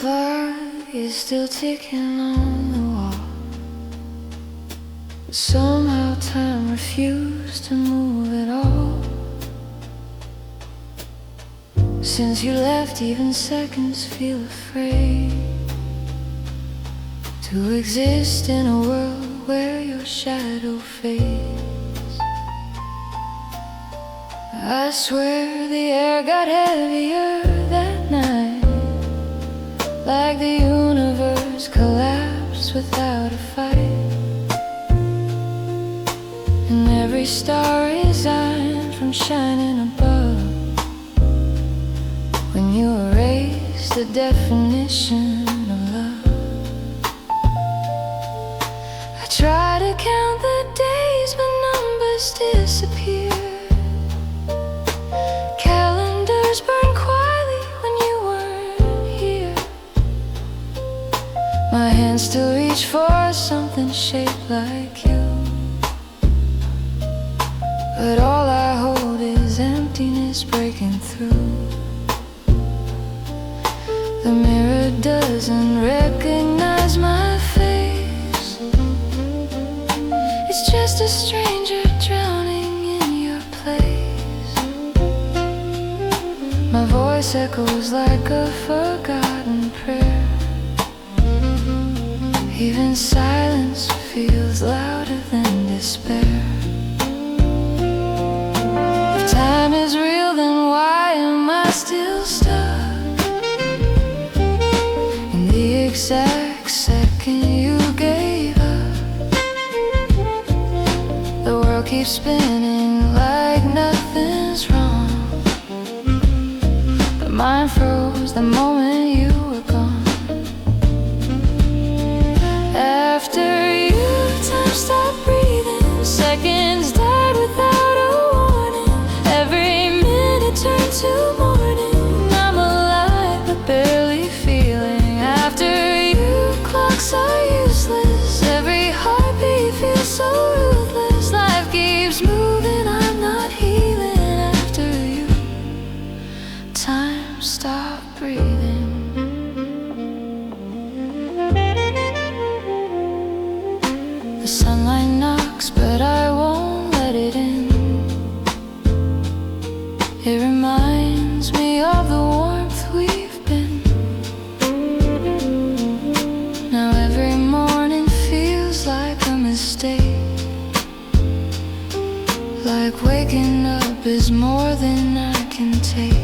clock is still ticking on the wall, but somehow time refused to move at all. Since you left, even seconds feel afraid to exist in a world where your shadow fades. I swear the air got heavier that night, like the universe collapsed without a fight, and every star resigned from shining above when you erased the definition of love. I try to count the days, but numbers disappear. Calendars burn quietly when you weren't here. My hands still reach for something shaped like you, but all I hold is emptiness breaking through. The mirror doesn't recognize my face. It's just a stranger drowning in your place. My voice echoes like a forgotten prayer. Even silence feels louder than despair. If time is real, then why am I still stuck the exact second you gave up? The world keeps spinning like nothing's wrong, but mine froze the moment you were gone. After you, time stopped breathing. Seconds died without a warning. Every minute turned to morning. I'm alive but barely feeling. After clocks are useless. Every heartbeat feels so ruthless. Life keeps moving, I'm not healing. After you, time stopped breathing. The sunlight knocks, but I won't let it in. It reminds me of the warmth we've been. Now every morning feels like a mistake, like waking up is more than I can take.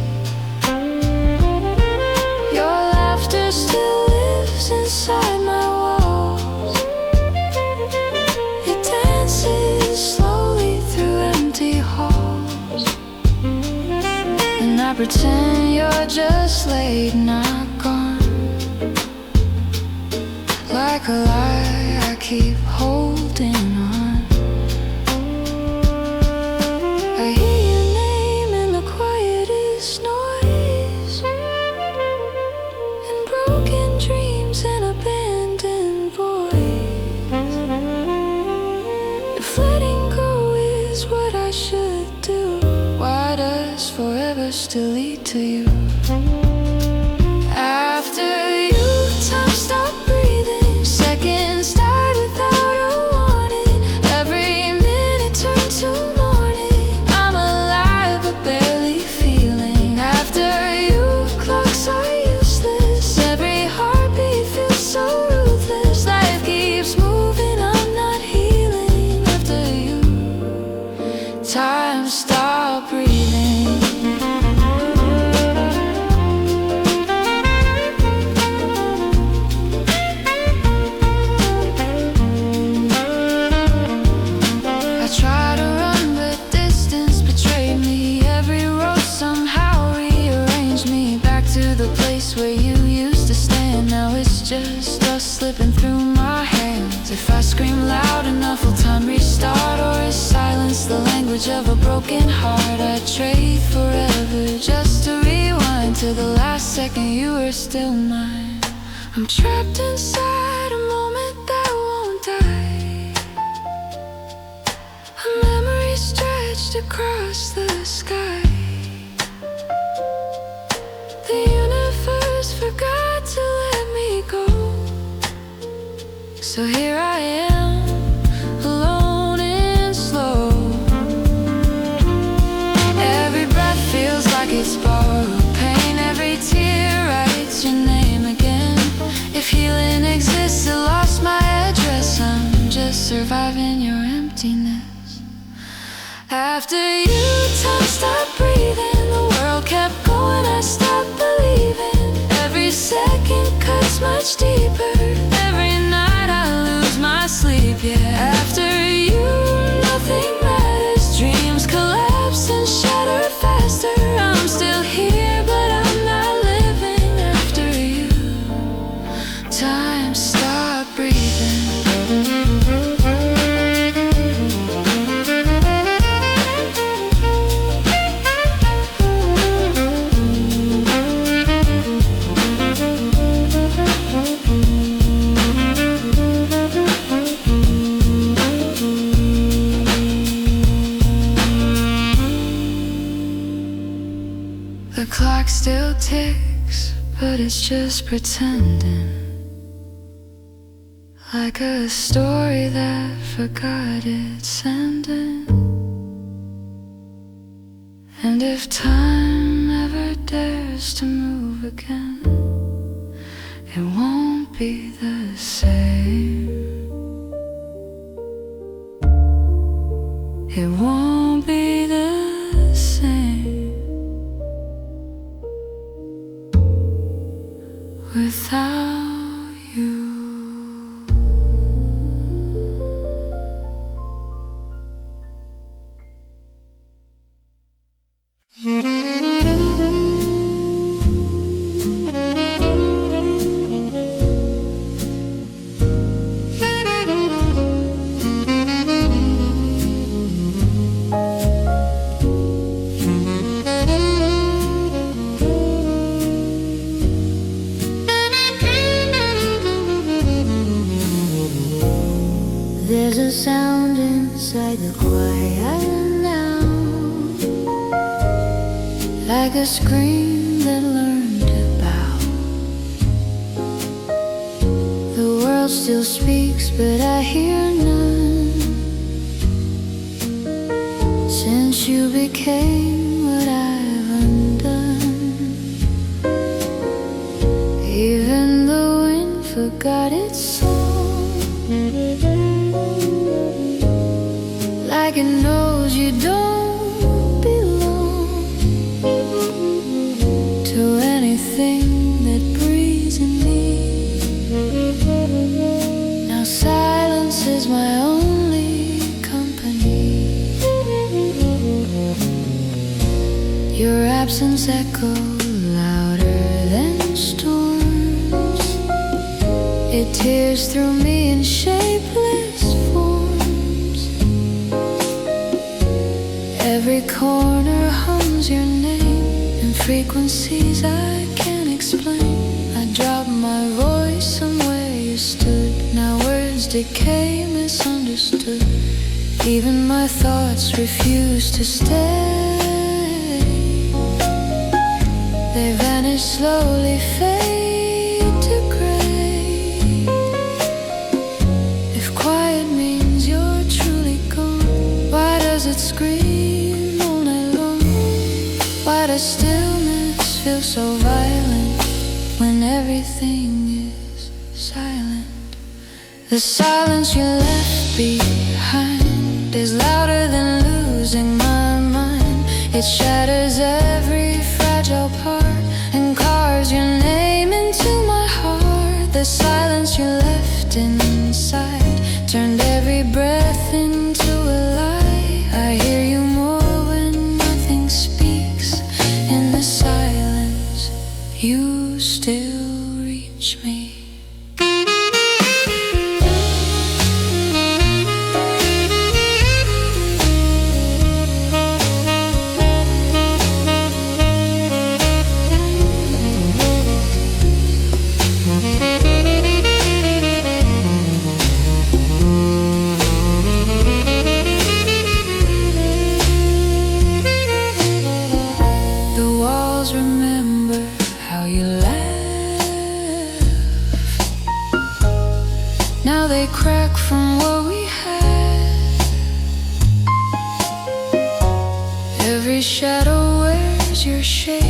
Your laughter still lives inside my walls. It dances slowly through empty halls, and I pretend you're just late, not gone. Like a lie, I keep holding on. I hear your name in the quietest noise, in broken dreams and abandoned voice. If letting go is what I should do, why does forever still lead to you? After you, time stopped breathing. Seconds died without a warning. Every minute turned to morning. I'm alive but barely feeling. After you, clocks are useless. Every heartbeat feels so ruthless. Life keeps moving, I'm not healing. After you, time stopped breathing. Where you used to stand, now it's just us slipping through my hands. If I scream loud enough, will time restart, or is silence the language of a broken heart? I'd trade forever just to rewind to the last second you were still mine. I'm trapped inside a moment that won't die, a memory stretched across the sky. The universe forgot to let So here I am, alone and slow. Every breath feels like it's borrowed pain. Every tear writes your name again. If healing exists, I lost my address. I'm just surviving your emptiness. After you, time stopped breathing. The world kept going, I stopped believing. Every second cuts much deeper. Every night I lose my sleep, yeah. After you, nothing matters. Dreams collapse and shatter faster. I'm still here, but I'm not living. After you, time stopped breathing. The clock still ticks, but it's just pretending. Like a story that forgot its ending. And if time ever dares to move again, it won't be the same. It won't be the same without you. There's a sound inside the quiet now, like a scream that learned to bow. The world still speaks, but I hear none. Since you became what I've undone, even the wind forgot its song. Like it knows you don't belong to anything that breathes in me. Now silence is my only company. Your absence echoes louder than storms. It tears through me in shapeless forms. Every corner hums your name in frequencies I can't explain. I dropped my voice somewhere you stood. Now words decay, misunderstood. Even my thoughts refuse to stay. They vanish slowly, fade to gray. If quiet means you're truly gone, why does it scream all night long? Why does stillness feel so violent when everything is silent? The silence you left behind is louder than losing my mind. It shatters every fragile part and carves your name into my heart. The silence you left inside turned every breath into a lie. I hear you more when nothing speaks. In the silence, you still reach me. The walls remember how you laughed they crack from what we had. Every shadow wears your shape,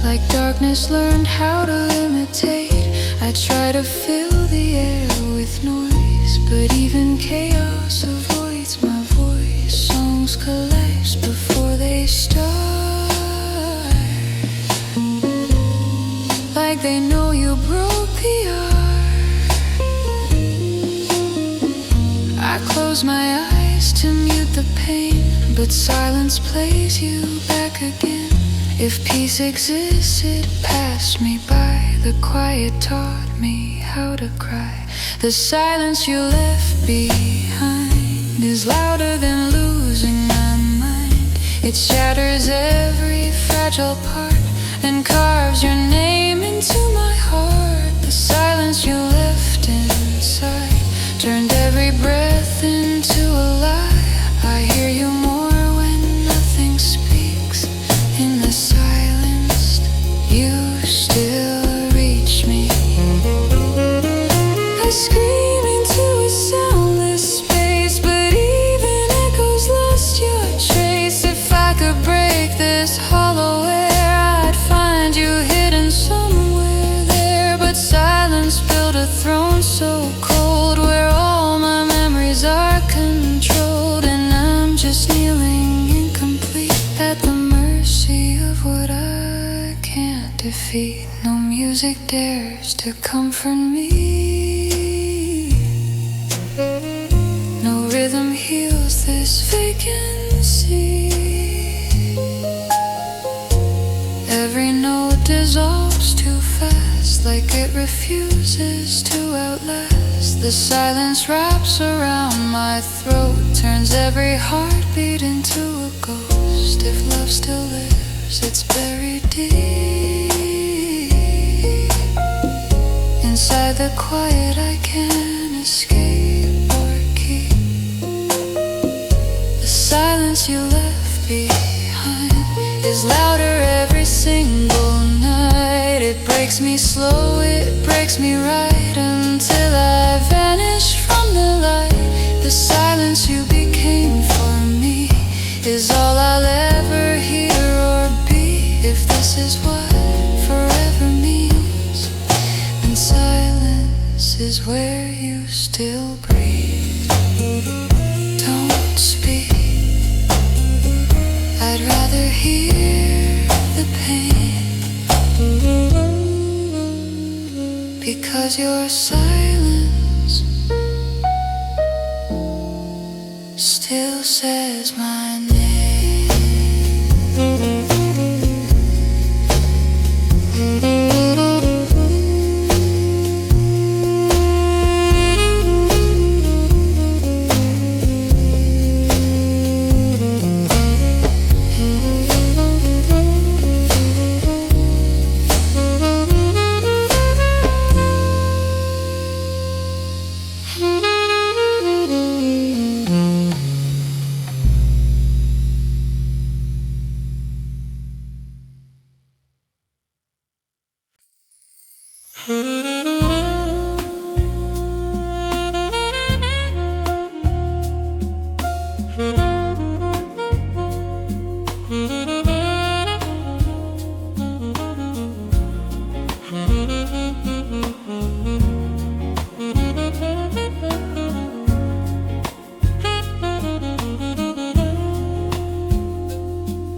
like darkness learned how to imitate. I try to fill the air with noise, but even chaos avoids my voice. Songs collapse before they start, like they know you broke the art. I close my eyes to mute the pain, but silence plays you back again. If peace exists, it passed me by. The quiet taught me how to cry. The silence you left behind is louder than losing my mind. It shatters every fragile part and carves your name into my heart. The silence you left inside turned every breath into a lie. I hear you more when nothing speaks. In the silence, you still reach me. I scream into a soundless space, but even echoes lost your trace. If I could break this hollow air, I'd find you hidden somewhere there. But silence built a throne so cold, where all my memories are controlled, and I'm just kneeling incomplete at the mercy of what I can't defeat. No music dares to comfort me. No rhythm heals this vacancy. Every note dissolves too fast, like it refuses to outlast. The silence wraps around my throat, turns every heartbeat into a ghost. If love still lives, it's buried deep inside the quiet I can't escape or keep. The silence you left behind is louder every single night. It breaks me slow, it breaks me right, until I vanish from the light. The silence you became for me is all I'll ever hear or be. If this is what forever means, then silence is where you still breathe. Don't speak, I'd rather hear the pain, because your silence still says my name.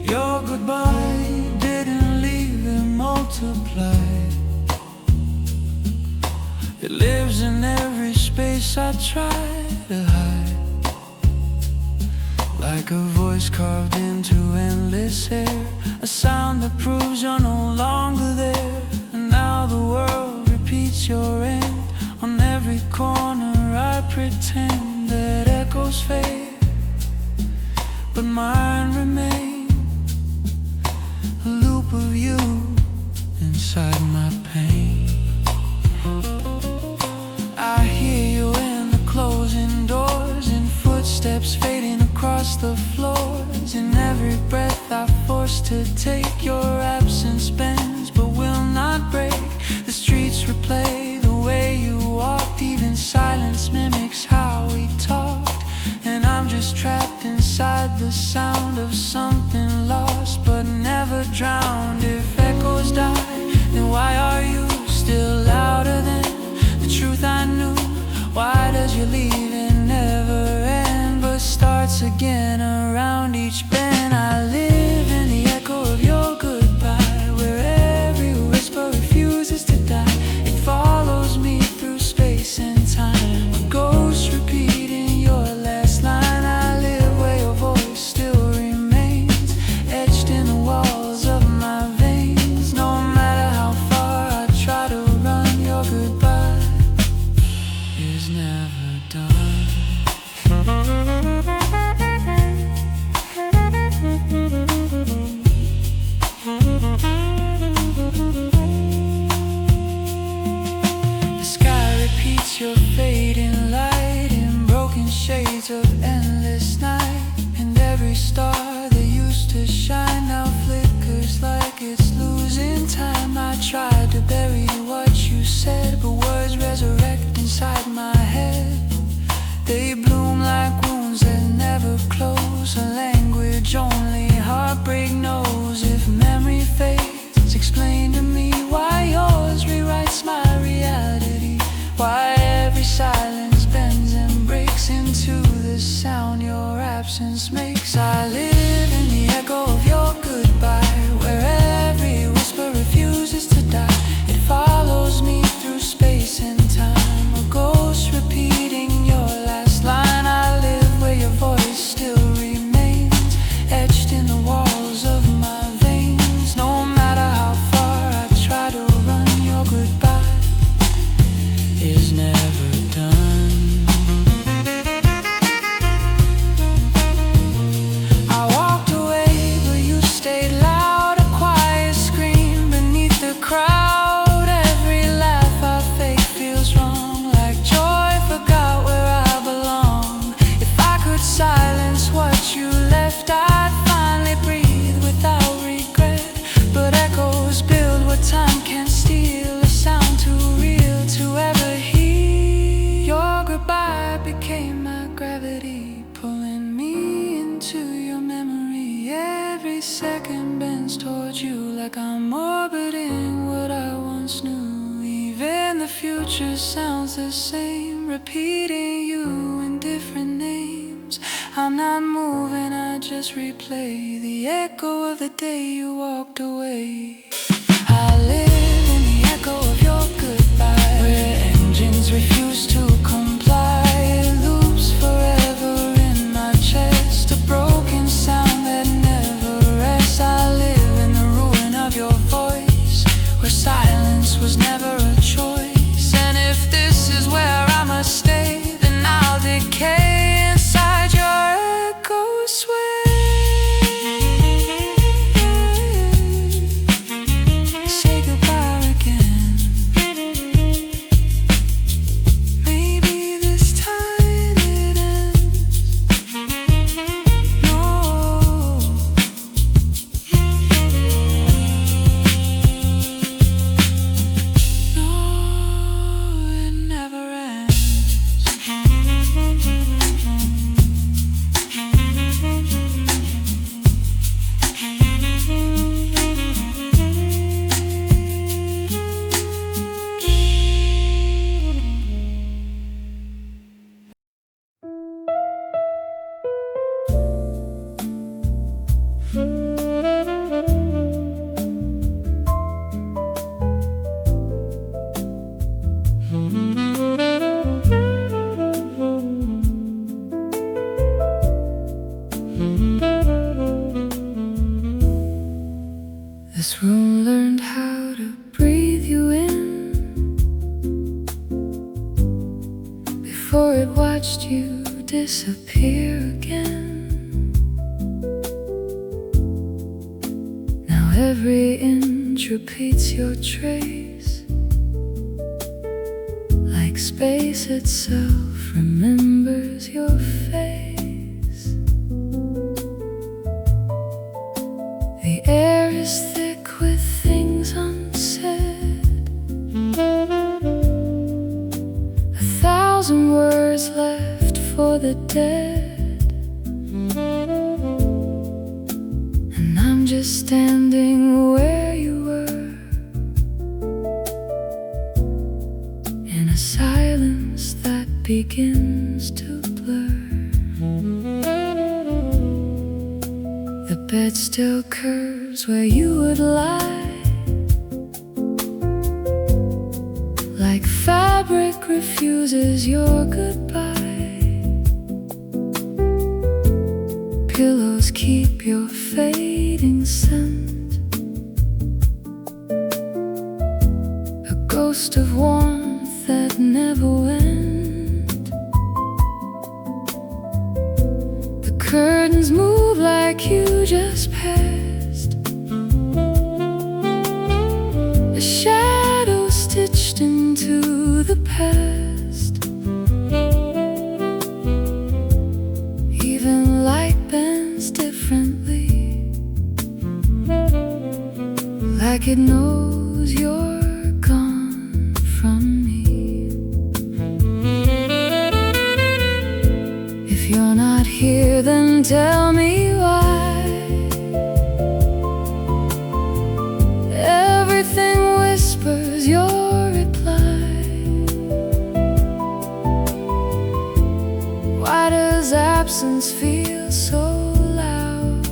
Your goodbye didn't leave it multiplied. It lives in every space I try to hide, like a voice carved into endless air, a sound that proves you're no longer there. And now the world repeats your end. On every corner I pretend that echoes fade, but mine remain, a loop of you inside my pain. I hear you in the closing doors, in footsteps fading across the floors. In every breath I force to take, your absence bends but will not break. The streets replay the way you walked, even silence mimics drowned. If echoes die, then why are you still louder than the truth I knew? Why does your leaving never end, but starts again around each bend? I live in the echo of your goodbye, where every whisper refuses to die. It follows me through space and time, a ghost repeating your last line. I live where your voice still remains, etched in the walls of my veins. No matter how far I try to run, your goodbye is never done. The sky repeats your fading light in broken shades of endless night, and every star that used to shine now flickers like it's losing time. I tried to bury what you said, but words resurrect inside my head. They bloom like wounds that never close, a language only heartbreak knows. If memory fades, explain to me why yours rewrites my reality, why every silence bends and breaks into the sound your absence makes. I live in the echo of your goodbye, where every whisper refuses to die. It follows me through space and time, a ghost repeating your last line. I live where your voice still remains, etched in the walls of my veins. No matter how far I try to run, your goodbye is never done. I walked away, but you stayed loud, a quiet scream beneath the crowd. Every laugh I fake feels wrong, like joy forgot where I belong. If I could silence what you left, I'd finally breathe without regret. But echoes build what time can't steal, a sound too real to ever hear. Your goodbye became my gravity, pulling me into your memory. Every second bends towards you, like I'm orbiting what I once knew. Even the future sounds the same, repeating you in different names. I'm not moving, I just replay the echo of the day you walked away. I live in the echo of your goodbye, where engines refuse to comply. It loops forever in my chest, a broken sound that never rests. I live in the ruin of your voice, where silence was never a choice. And if this is where I must stay, then I'll decay inside your echo sway. Say goodbye again. Maybe this time it ends. No, it never ends. This room learned how to breathe you in before it watched you disappear again. Now every inch repeats your trace, like space itself remembers your face. The air is thick with things unsaid, 1,000 words left for the dead. And I'm just standing a silence that begins to blur. The bed still curves where you would lie, like fabric refuses your goodbye. Pillows keep your fading scent, a ghost of warmth that never went. The curtains move like you just passed, a shadow stitched into the past. Even light bends differently, like it knows you're gone from me. If you're not here, then tell me why. Everything whispers your reply. Why does absence feel so loud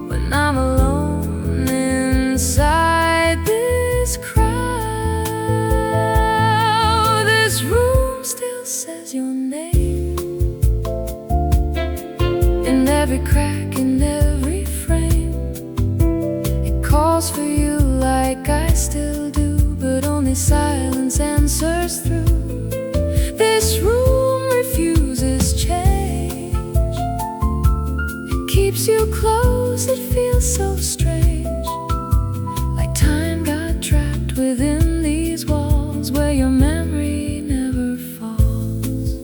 when I'm alone inside this crowd? This room still says your name in every crack, in every frame. It calls for you like I still do, but only silence answers through. This room refuses change, it keeps you close, it feels so strange, like time got trapped within these walls where your memory never falls.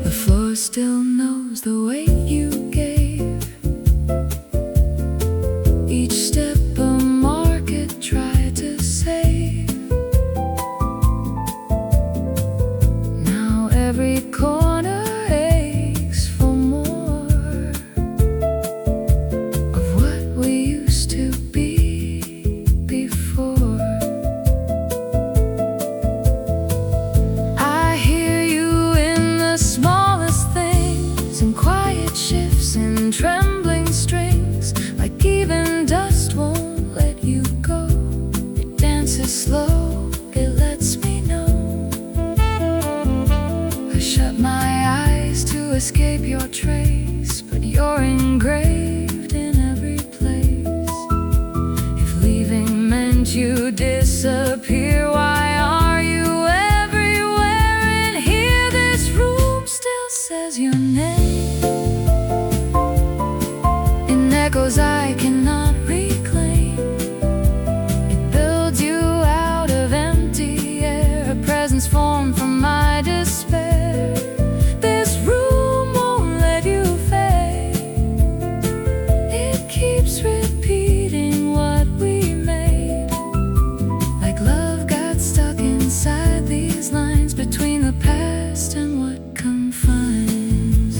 The floor still knows the weight you gave, each step a market tried to save. Now every corner aches for more of what we used to be before. I hear you in the smallest things, in quiet shifts, in trembling strings, like even dust won't let you go. It dances slow, it lets me know. I shut my eyes to escape your trace, but you're engraved in every place. If leaving meant you disappear, why are you everywhere in here? This room still says your name in echoes I cannot reclaim. It builds you out of empty air, a presence formed from my despair. This room won't let you fade, it keeps repeating what we made, like love got stuck inside these lines between the past and what confines.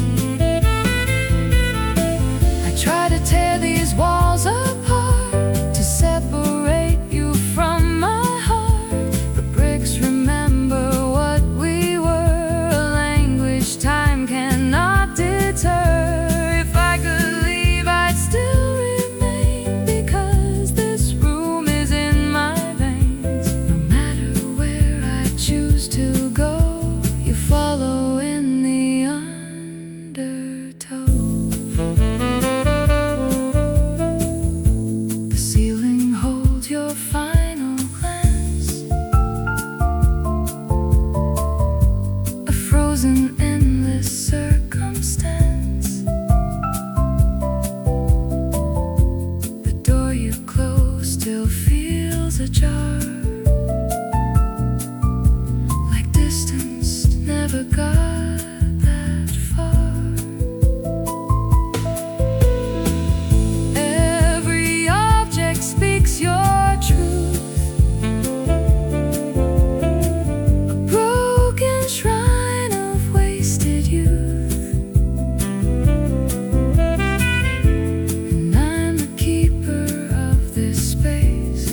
I try to tear these walls apart, to separate you from my heart. The bricks remember what we were, a language time cannot deter. If I could leave, I'd still remain, because this room is in my veins. No matter where I choose to go, you follow in the undertow. The ceiling holds your final glance, a frozen endless circumstance. The door you closed still feels ajar, like distance never got that far. Every object speaks your truth, a broken shrine of wasted youth. And I'm the keeper of this space,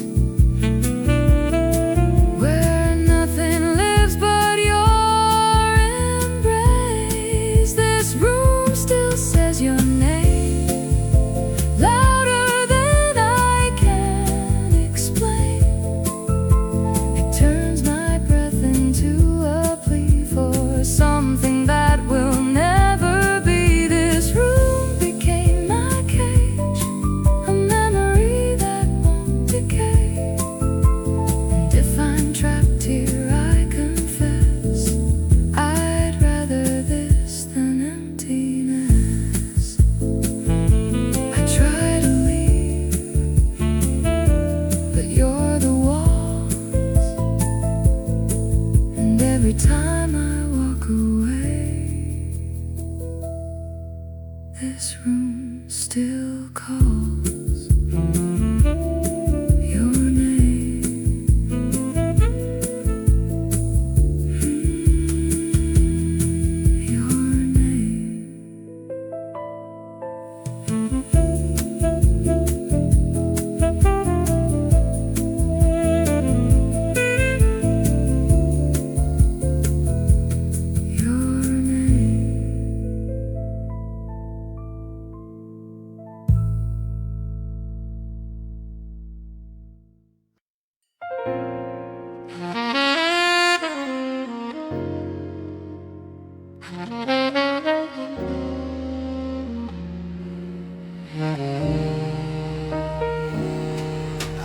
time I walk away, this room still calls your name. Your name.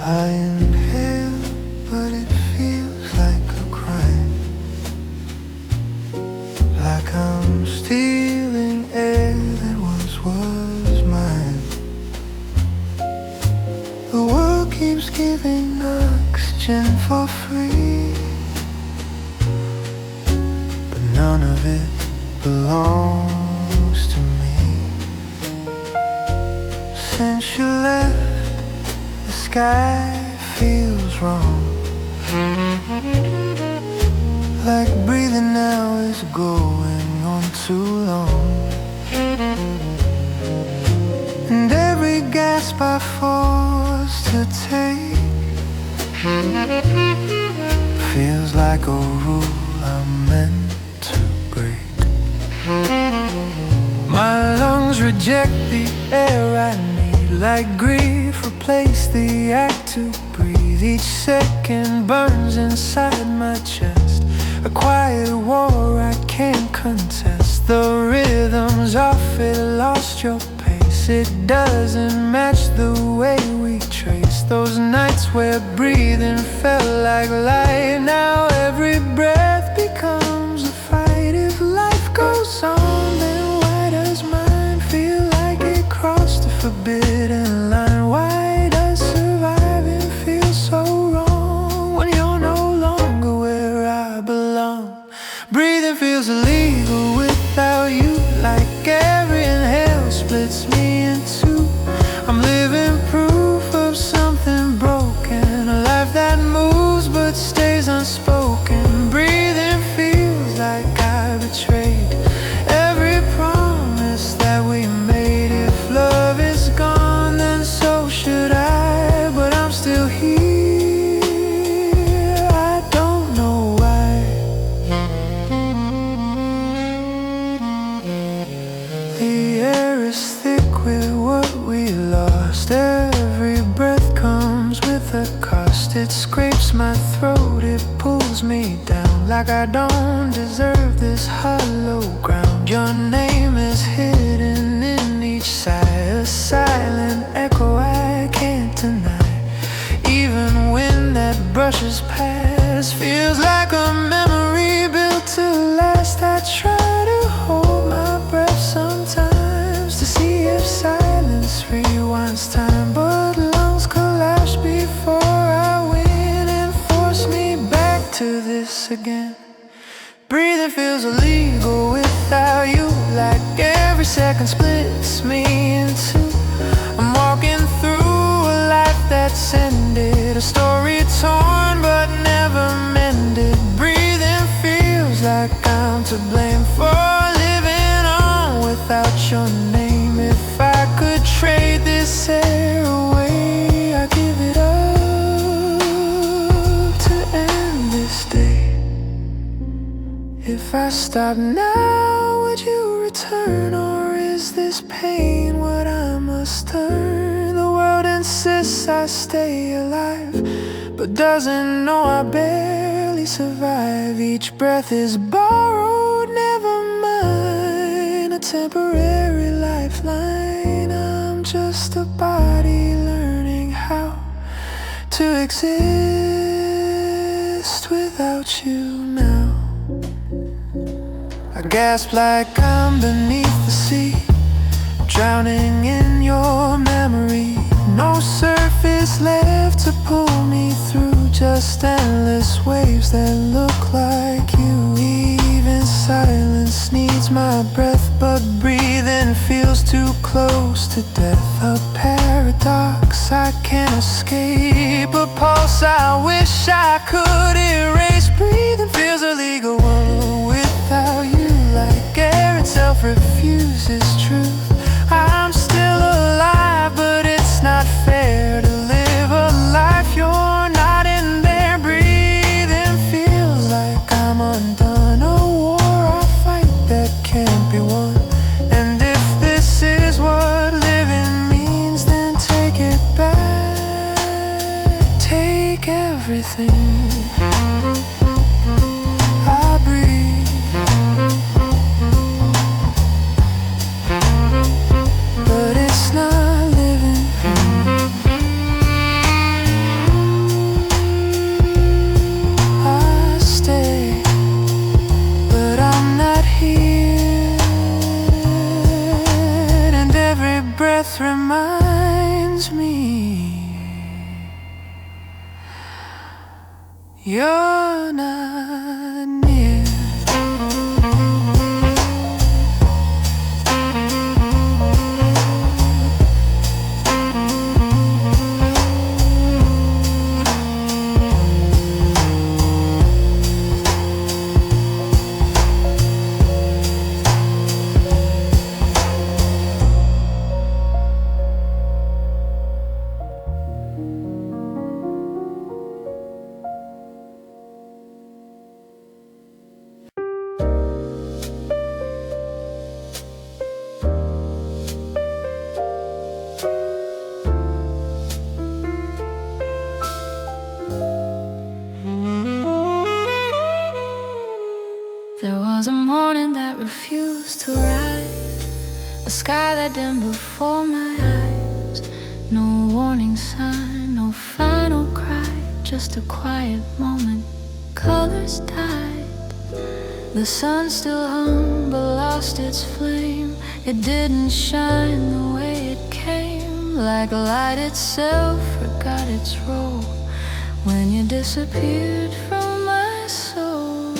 I inhale, but it feels like a crime, like I'm stealing air that once was mine. The world keeps giving oxygen for free, but none of it belongs to me. Since you left, the sky feels wrong, like breathing now is going on too long. And every gasp I force to take feels like a rule I'm meant to break. My lungs reject the air I need, like grief replace the act to breathe. Each second burns inside my chest, a quiet war I can't contest. The rhythm's off, it lost your pace. It doesn't match the way we trace those nights where breathing felt like light. Now every breath becomes a fight. If life goes on, then why does mine feel like it crossed a forbidden line? Why does surviving feel so wrong when you're no longer where I belong? Breathing feels illegal without you, like every inhale splits me in two. I'm living proof of something broken, a life that moves but stays unspoken. Breathing feels like I betrayed every promise that we made. If love is gone, then so should I, but I'm still here. I don't know why. The air is thick with what we lost. Every breath comes with a cost. It scrapes my throat, it pulls me down, like I don't deserve this hollow ground. Your name is hidden in each sigh, a silent echo I can't deny. Even when that brushes past, feels like a memory built to last. I try to hold my breath sometimes to see if silence rewinds time, but lungs collapse before I win and force me back to this again. Breathing feels illegal without you, like every second splits me in two. I'm walking through a life that's ended, a story torn but never mended. Breathing feels like I'm to blame for living on without your name. If I could trade this air away, I'd give it up to end this day. If I stop now, would you return, or is this pain what I must earn? The world insists I stay alive, but doesn't know I barely survive. Each breath is borrowed, never mine, a temporary lifeline. I'm just a body learning how to exist without you now. I gasp like I'm beneath the sea, drowning in your memory. No surface left to pull me through, just endless waves that look like you. Silence needs my breath, but breathing feels too close to death. A paradox I can't escape, a pulse I wish I could erase. Breathing feels illegal without you, like air itself refuses truth. I'm still alive, but it's not fair to live a life you're not in there. Breathing feels like I'm undone, a war I fight that can't be won. And if this is what living means, then take it back. Take everything I breathe, but it's not living. I stay, but I'm not here. And every breath reminds me you're not near. There was a morning that refused to rise, a sky that dimmed before my eyes. No warning sign, no final cry, just a quiet moment. Colors died. The sun still hung but lost its flame. It didn't shine the way it came, like light itself forgot its role when you disappeared from my soul.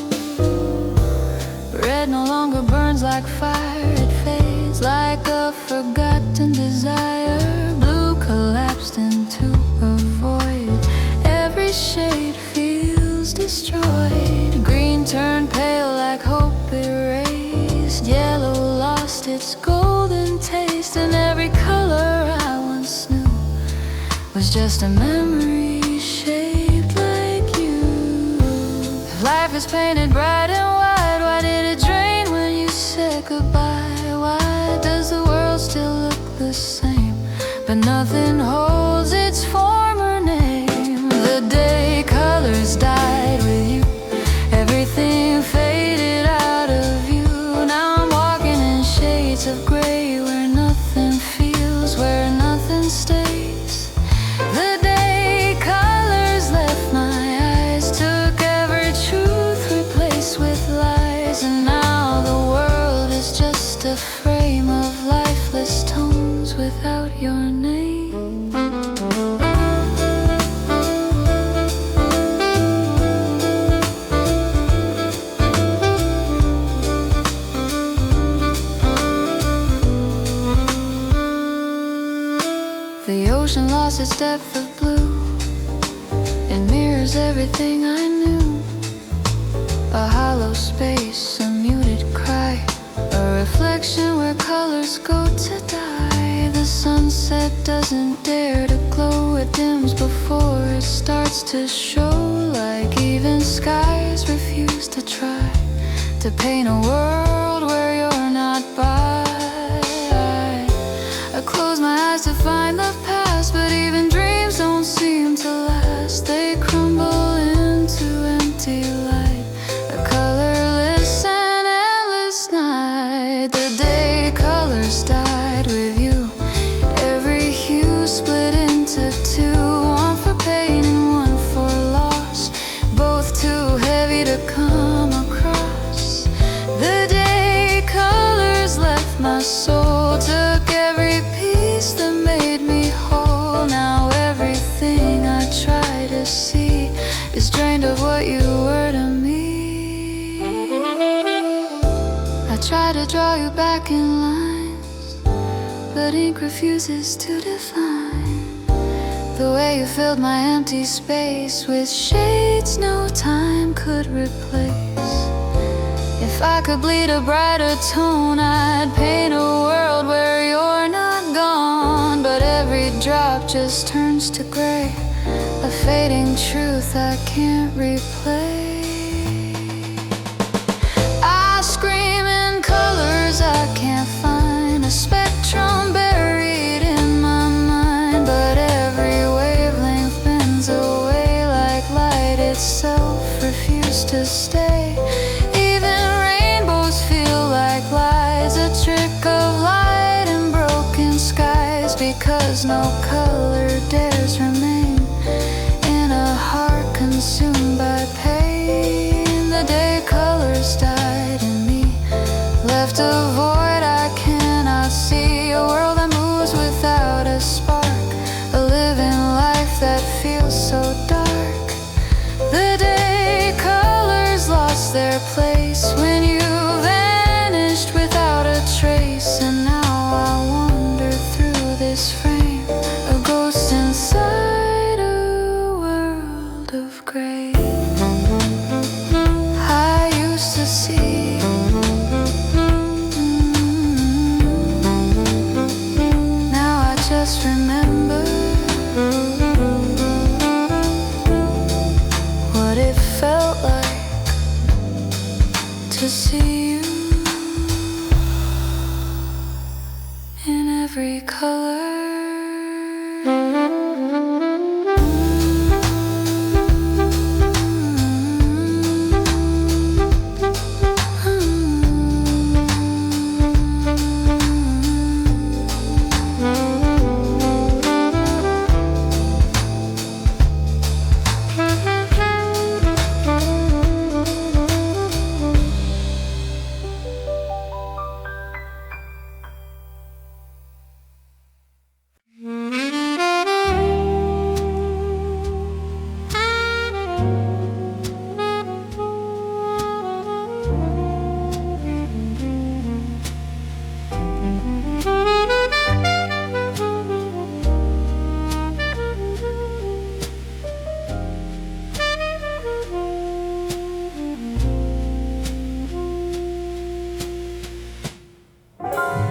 Red no longer burns like fire, it fades like a forgotten desire. Blue collapsed into a void, every shade feels destroyed. Green turned pale like hope erased, yellow lost its golden taste. And every color I once knew was just a memory shaped like you. If life is painted bright and white, why did it drain when you said goodbye? Why does the world still look the same, but nothing holds its former name? The day colors died with you, everything faded out of view. Now I'm walking in shades of gray, where nothing feels, where nothing stays. The day colors left my eyes, took every truth replaced with lies. And now the world is just a frame of lifeless tones without your name. The ocean lost its depth of blue, it mirrors everything I knew. A hollow space, a muted cry, a reflection where colors go to die. The sunset doesn't dare to glow, it dims before it starts to show. Like even skies refuse to try to paint a world where you're not by. I close my eyes to find the past, but even dreams don't seem to last. They crumble into empty light, a colorless and endless night. The day colors died with you, every hue split into two, one for pain and one for loss, both too heavy to come across. The day colors to draw you back in lines, but ink refuses to define the way you filled my empty space with shades no time could replace. If I could bleed a brighter tone, I'd paint a world where you're not gone. But every drop just turns to gray, a fading truth I can't replay. I scream in colors I can't find, a spectrum buried in my mind. But every wavelength bends away like light itself refused to stay. Even rainbows feel like lies, a trick of light in broken skies. Because no color dares remain in a heart consumed by pain. The day colors died in me left a void I cannot see, a world that moves without a spark, a living life that feels so dark. The day colors lost their place when you vanished without a trace. And now I wander through this frame, a ghost inside a world of gray. I used to see now I just remember what it felt like to see you in every color.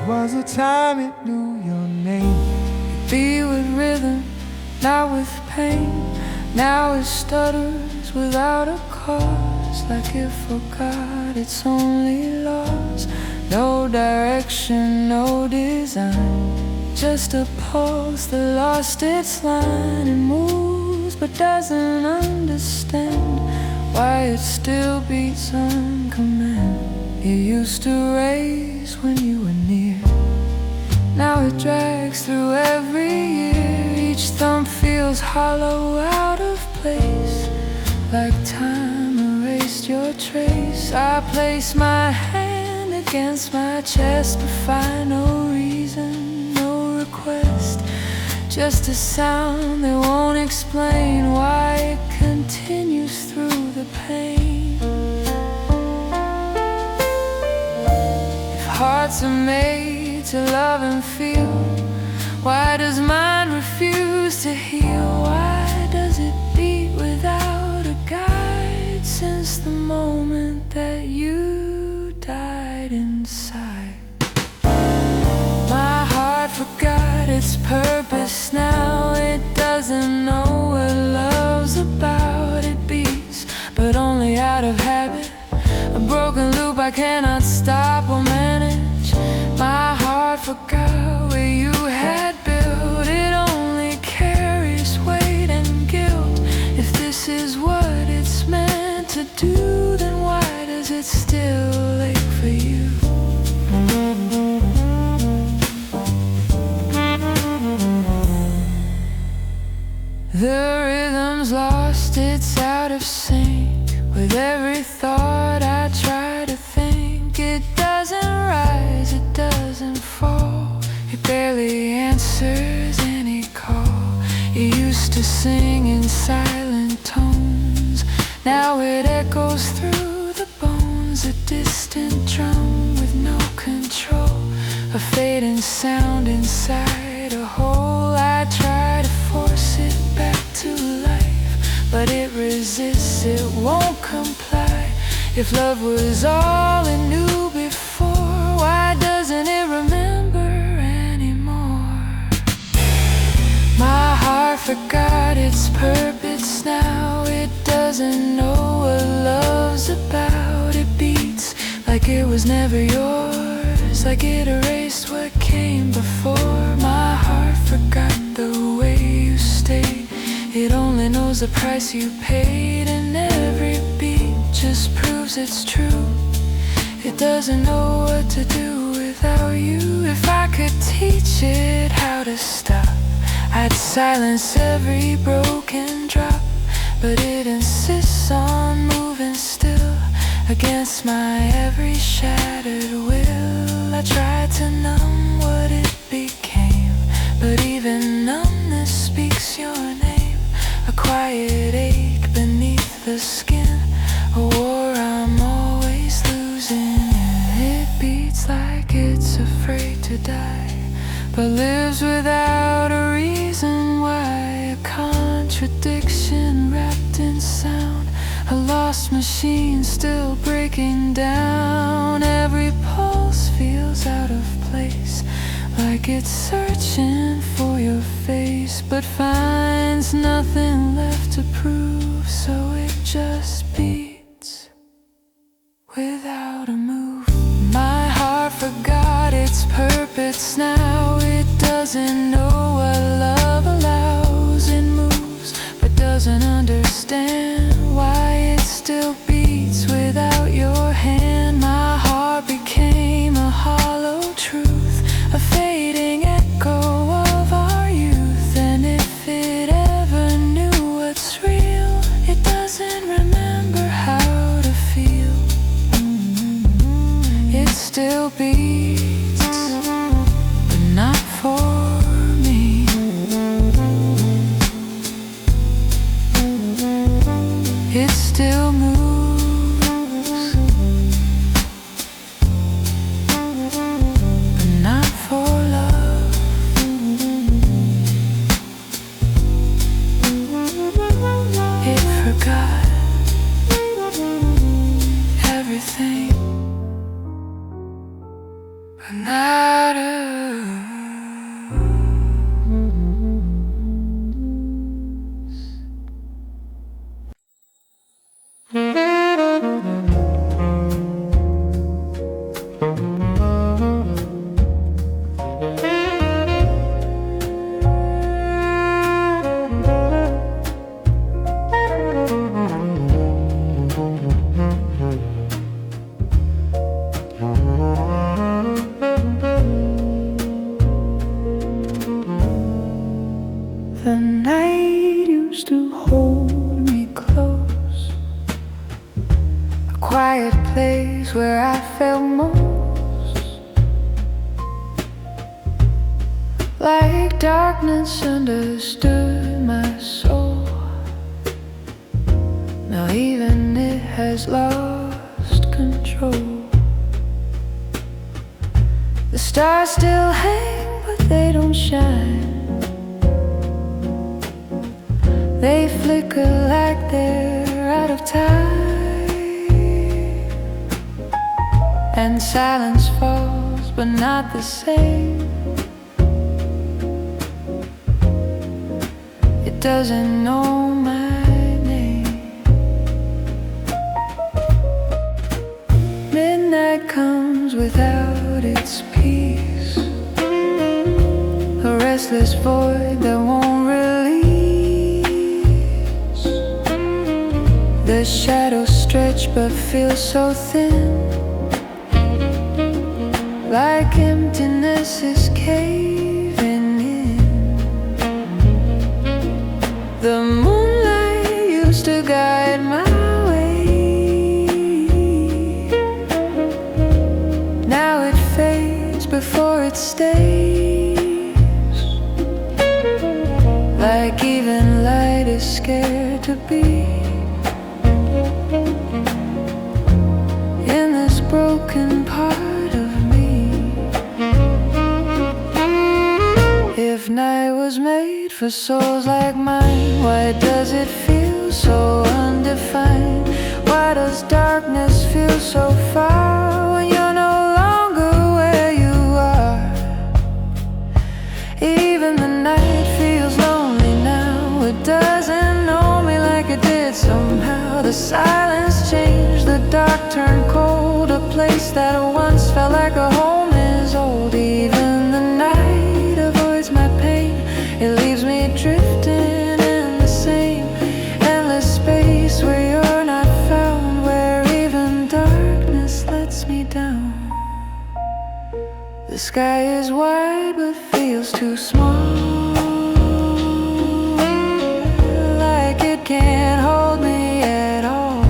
Was a time it knew your name. Be with rhythm, not with pain. Now it stutters without a cause, like it forgot its only laws. No direction, no design, just a pulse that lost its line. It moves but doesn't understand why it still beats on command. It used to race when you were near, now it drags through every year. Each thump feels hollow, out of place, like time erased your trace. I place my hand against my chest, but find no reason, no request, just a sound that won't explain why it continues through the pain. If hearts are made to love and feel, why does mine refuse to heal? Why does it beat without a guide since the moment that you died inside? My heart forgot its purpose now. It doesn't know what love's about. It beats, but only out of habit, a broken loop I cannot stop or manage. My heart forgot where you had built. It only carries weight and guilt. If this is what it's meant to do, then why does it still ache for you? The rhythm's lost, it's out of sync with every thought I try to think. It doesn't rise, it doesn't fall, it barely answers any call. It used to sing in silent tones, now it echoes through the bones. A distant drum with with no control. A fading sound inside a hole. I try to force it back to life, but it resists, it won't comply. If love was all it knew before, why doesn't it remember anymore? My heart forgot its purpose now. It doesn't know what love's about. It beats like it was never yours, like it erased what came before. My heart forgot the way you stayed. It only knows the price you paid, and every beat just proves it's true. It doesn't know what to do without you. If I could teach it how to stop, I'd silence every broken drop, but it insists on moving still against my every shattered will. I tried to numb what it became, but even numbness speaks your name. A quiet ache beneath the skin, a war I'm always losing. It beats like it's afraid to die, but lives without a reason why. A contradiction wrapped in sound, a lost machine still breaking down. Every pulse feels out of place, like it's searching for your face, but finds nothing left to prove, so it just beats without a move. My heart forgot its purpose now. It doesn't know what love allows. It moves, but doesn't understand why it still beats without your hand. My heart became a hollow truth, a fading echo of our youth. And if it ever knew what's real, it doesn't remember how to feel. It still beats, but not for me. It still moves, but not for love. It forgot everything, but not us. The night used to hold me close, a quiet place where I felt most like darkness understood my soul. Now even it has lost control. The stars still hang, but they don't shine. They flicker like they're out of time, and silence falls, but not the same. It doesn't know my name. Midnight comes without its peace, a restless void that won't release. The shadows stretch but feel so thin, like emptiness is caving in. The moonlight used to guide my way. Now it fades before it stays, like even light is scared to be in this broken part of night was made for souls like mine, why does it feel so undefined? Why does darkness feel so far when you're no longer where you are? Even the night feels lonely now. It doesn't know me like it did somehow. The silence changed, the dark turned cold. A place that once felt like a home is old. Even the night avoids my pain. It leaves me drifting in the same endless space where you're not found, where even darkness lets me down. The sky is wide but feels too small, like it can't hold me at all.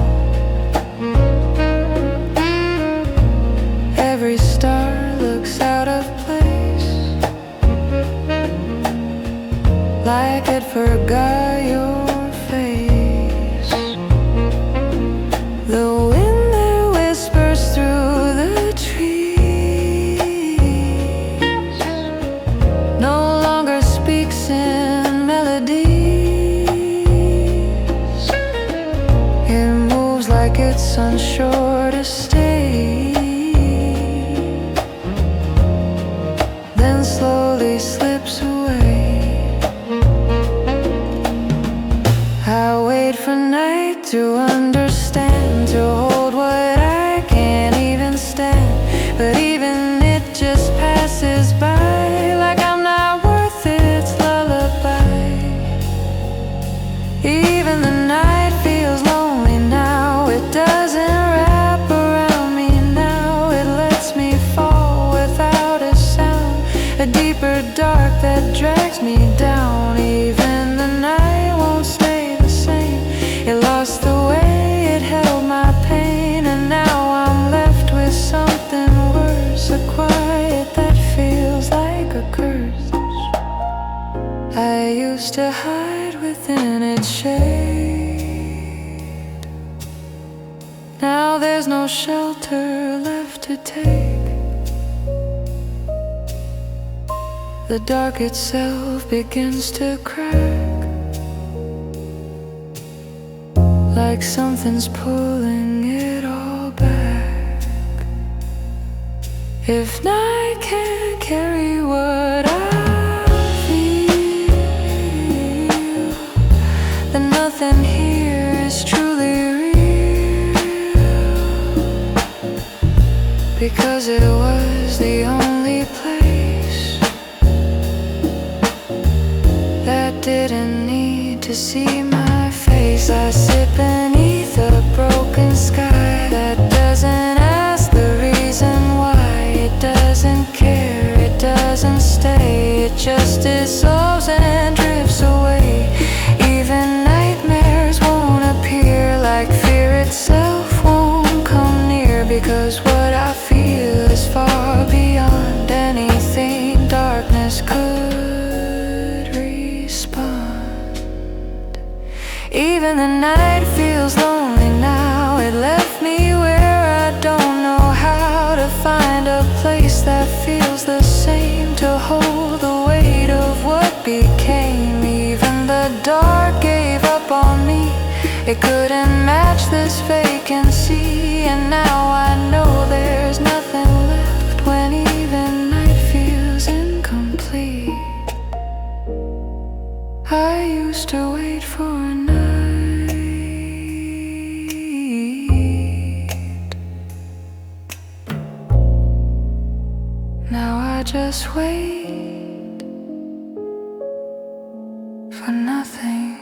Every star looks out of place, like it forgot your face. The wind that whispers through the trees no longer speaks in melodies. It moves like it's unsure to stay, then slowly slips away. I wait for night to understand, to hold what I can't even stand. But even it just passes by, like I'm not worth its lullaby. Even the night feels lonely now. It doesn't wrap around me now. It lets me fall without a sound, a deeper dark that drags me down. Even the night won't stay the same. It lost the way it held my pain, and now I'm left with something worse, a quiet that feels like a curse. I used to hide within its shade. Now there's no shelter left to take. The dark itself begins to crack, like something's pulling it all back. If night can't carry what I feel, then nothing here is truly real, because it was the only place that didn't need to see my face. I sit beneath a broken sky that doesn't ask the reason why. It doesn't care, it doesn't stay. It just dissolves and drifts away. Even nightmares won't appear, like fear itself won't come near, because what I feel is far beyond anything darkness could respond. Even the night feels lonely now. It left me where I don't know how to find a place that feels the same, to hold the weight of what became. Even the dark gave up on me. It couldn't match this vacancy, and now I know there's nothing left when even night feels incomplete. I used to wait for a night. Now I just wait for nothing.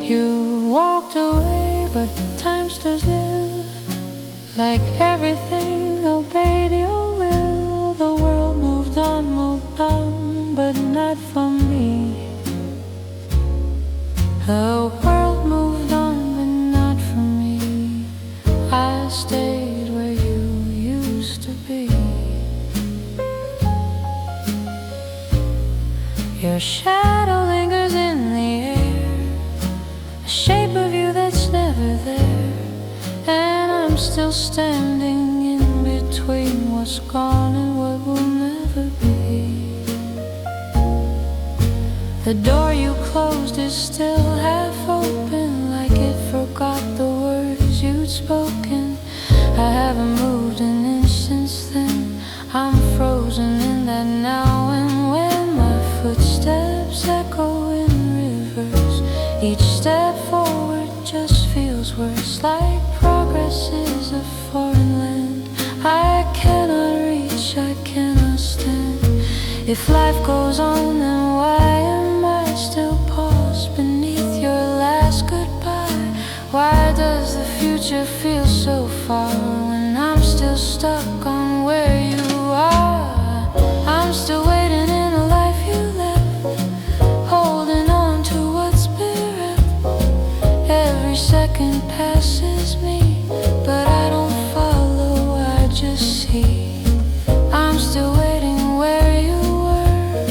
You walked away, but time stood still. Like everything obeyed your will. The world moved on, but not for me. The world moved on, but not for me. I stayed where you used to be. Your shadow lingers in the air, a shape of you that's never there. And I'm still standing in between what's gone and what will never be. The door you closed is still half open, like it forgot the words you'd spoken. I haven't moved an inch since then. I'm frozen in that now and when. My footsteps echo in reverse. Each step forward just feels worse, like progress is a foreign land I cannot reach, I cannot stand. If life goes on, then why am I still paused beneath your last goodbye? Why does the future feel so far when I'm still stuck on where you are? I'm still waiting in a life you left, holding on to what's bereft. Every second passes me, but I don't follow, I just see. I'm still waiting where you were,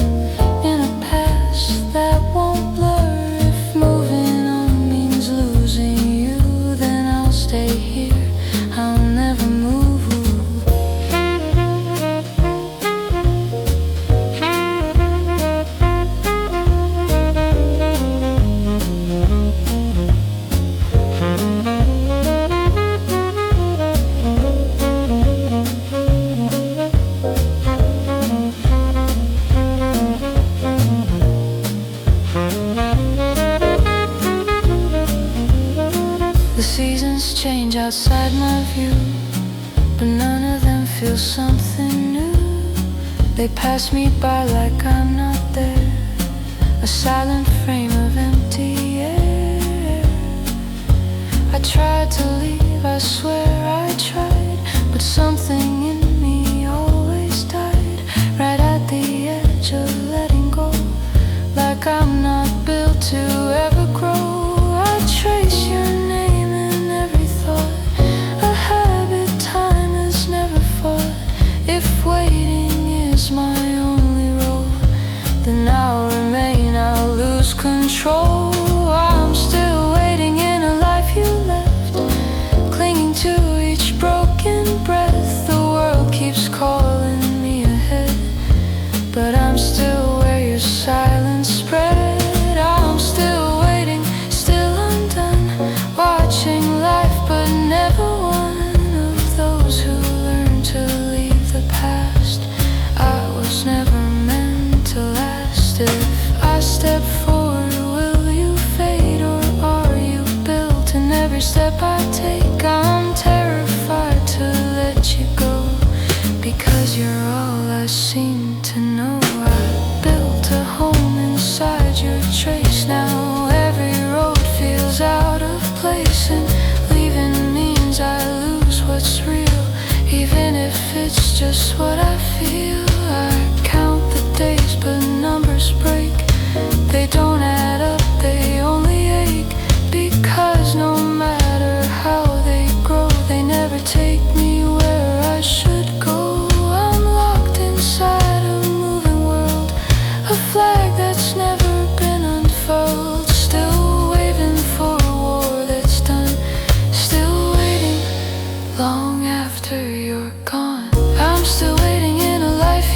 in a past that won't blur. If moving on means losing you, then I'll stay here, I'll never move. The seasons change outside my view, but none of them feel something new. They pass me by like I'm not there, a silent frame of empty air. I tried to leave, I swear I tried, but something in me always died, right at the edge of letting go, like I'm not built to ever grow. I trace your name in every thought, a habit time has never fought. If waiting is my only role, then I'll remain, I'll lose control. I'm still waiting in a life you left, clinging to each broken breath. The world keeps calling me ahead, but I'm still where your silence spread. I'm still waiting, still undone, watching life but never one of those who learn to leave the past. I was never meant to last. If I step forward, will you fade, or are you built in every step I take? I'm terrified to let you go, because you're all I seem to know. I built a home inside your trace. Now every road feels out of place, and leaving means I lose what's real, even if it's just what I feel. I count the days, but numbers break. They don't add up, they only ache, because no matter how they grow, they never take me where I should go. I'm locked inside a moving world, a flag that's never been unfurled, still waving for a war that's done, still waiting long after you're gone. I'm still waiting in a life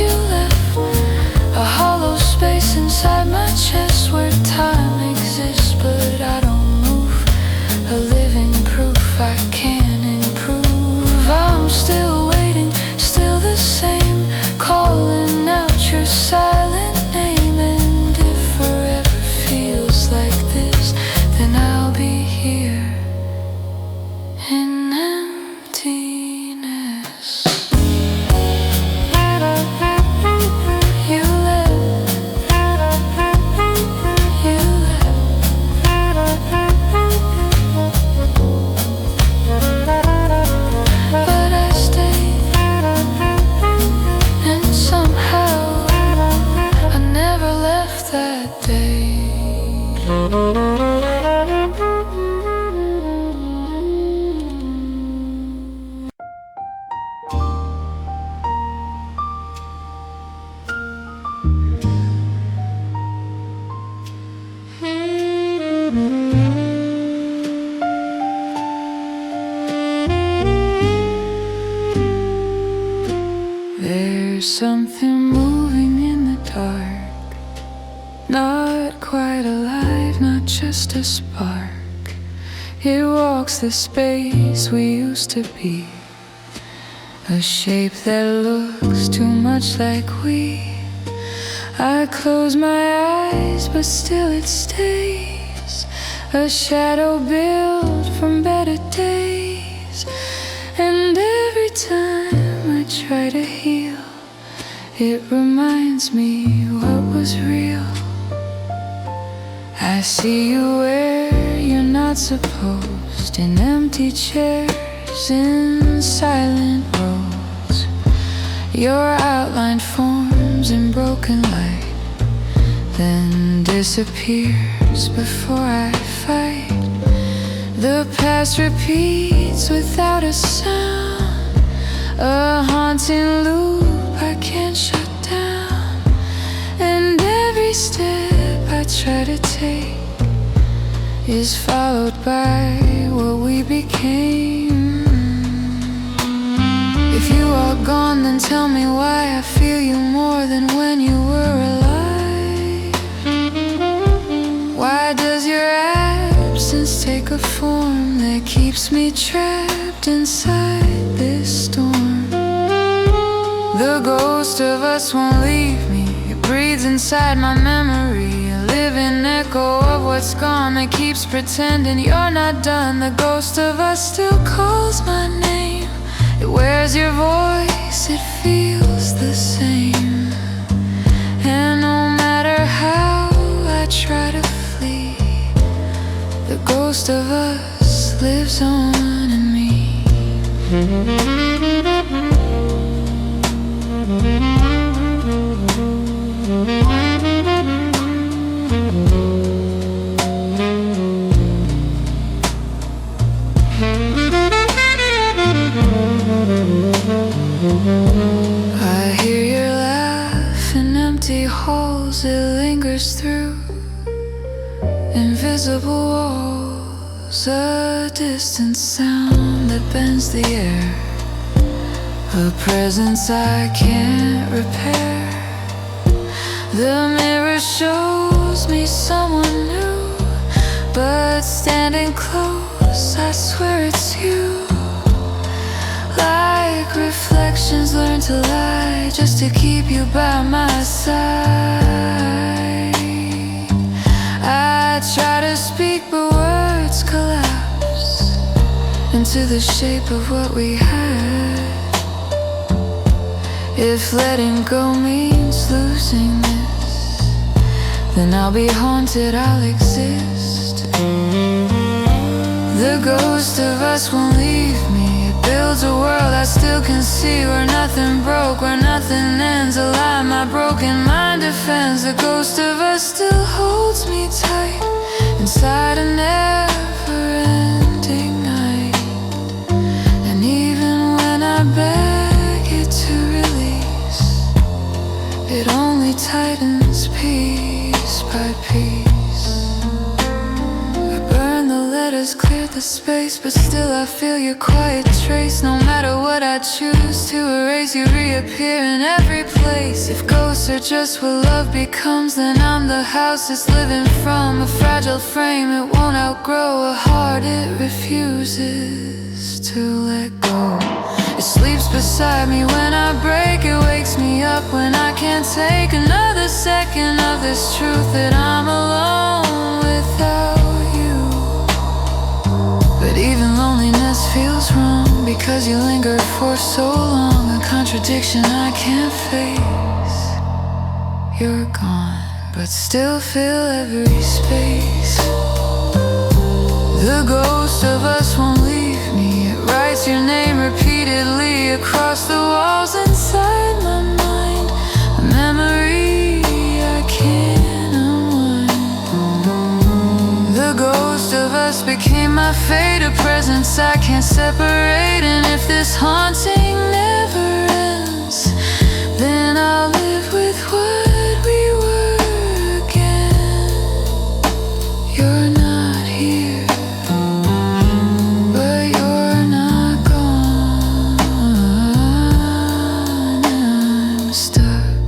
There's something moving in the dark, not quite alive, not just a spark. It walks the space we used to be, a shape that looks too much like we. I close my eyes, but still it stays, a shadow built from better days. And every time I try to heal, it reminds me what was real. I see you where you're not supposed, in empty chairs, in silent rows. Your outline forms in broken light, then disappears before I fight. The past repeats without a sound, a haunting loop I can't shut down. And every step I try to take is followed by what we became. If you are gone, then tell me why I feel you more than when you were alive. Why does your absence take a form that keeps me trapped inside this storm? The ghost of us won't leave me, it breathes inside my memory, a living echo of what's gone that keeps pretending you're not done. The ghost of us still calls my name, it wears your voice, it feels the same. And no matter how I try to flee, the ghost of us lives on in me. I hear your laugh in empty halls, it lingers through invisible walls, a distant sound that bends the air, a presence I can't repair. The mirror shows me someone new, but standing close, I swear it's you. Like reflections learn to lie, just to keep you by my side. I try to speak, but words collapse into the shape of what we had. If letting go means losing this, then I'll be haunted, I'll exist. The ghost of us won't leave me, it builds a world I still can see, where nothing broke, where nothing ends. A lie my broken mind defends. The ghost of us still holds me tight inside a never-ending night. And even when I beg it to release, it only tightens piece by piece. I burn the letters, cleared the space, but still I feel your quiet trace. No matter what I choose to erase, you reappear in every place. If ghosts are just what love becomes, then I'm the house it's living from, a fragile frame it won't outgrow, a heart it refuses to let go. It sleeps beside me when I break, it wakes me up when I can't take another second of this truth that I'm alone without you. But even loneliness feels wrong, because you lingered for so long, a contradiction I can't face. You're gone, but still fill every space. The ghost of us won't leave me, it writes your name repeatedly across the walls inside my mind, a memory I can't unwind. was became my fate, a presence I can't separate. And if this haunting never ends, then I'll live with what we were again. You're not here, but you're not gone. I'm stuck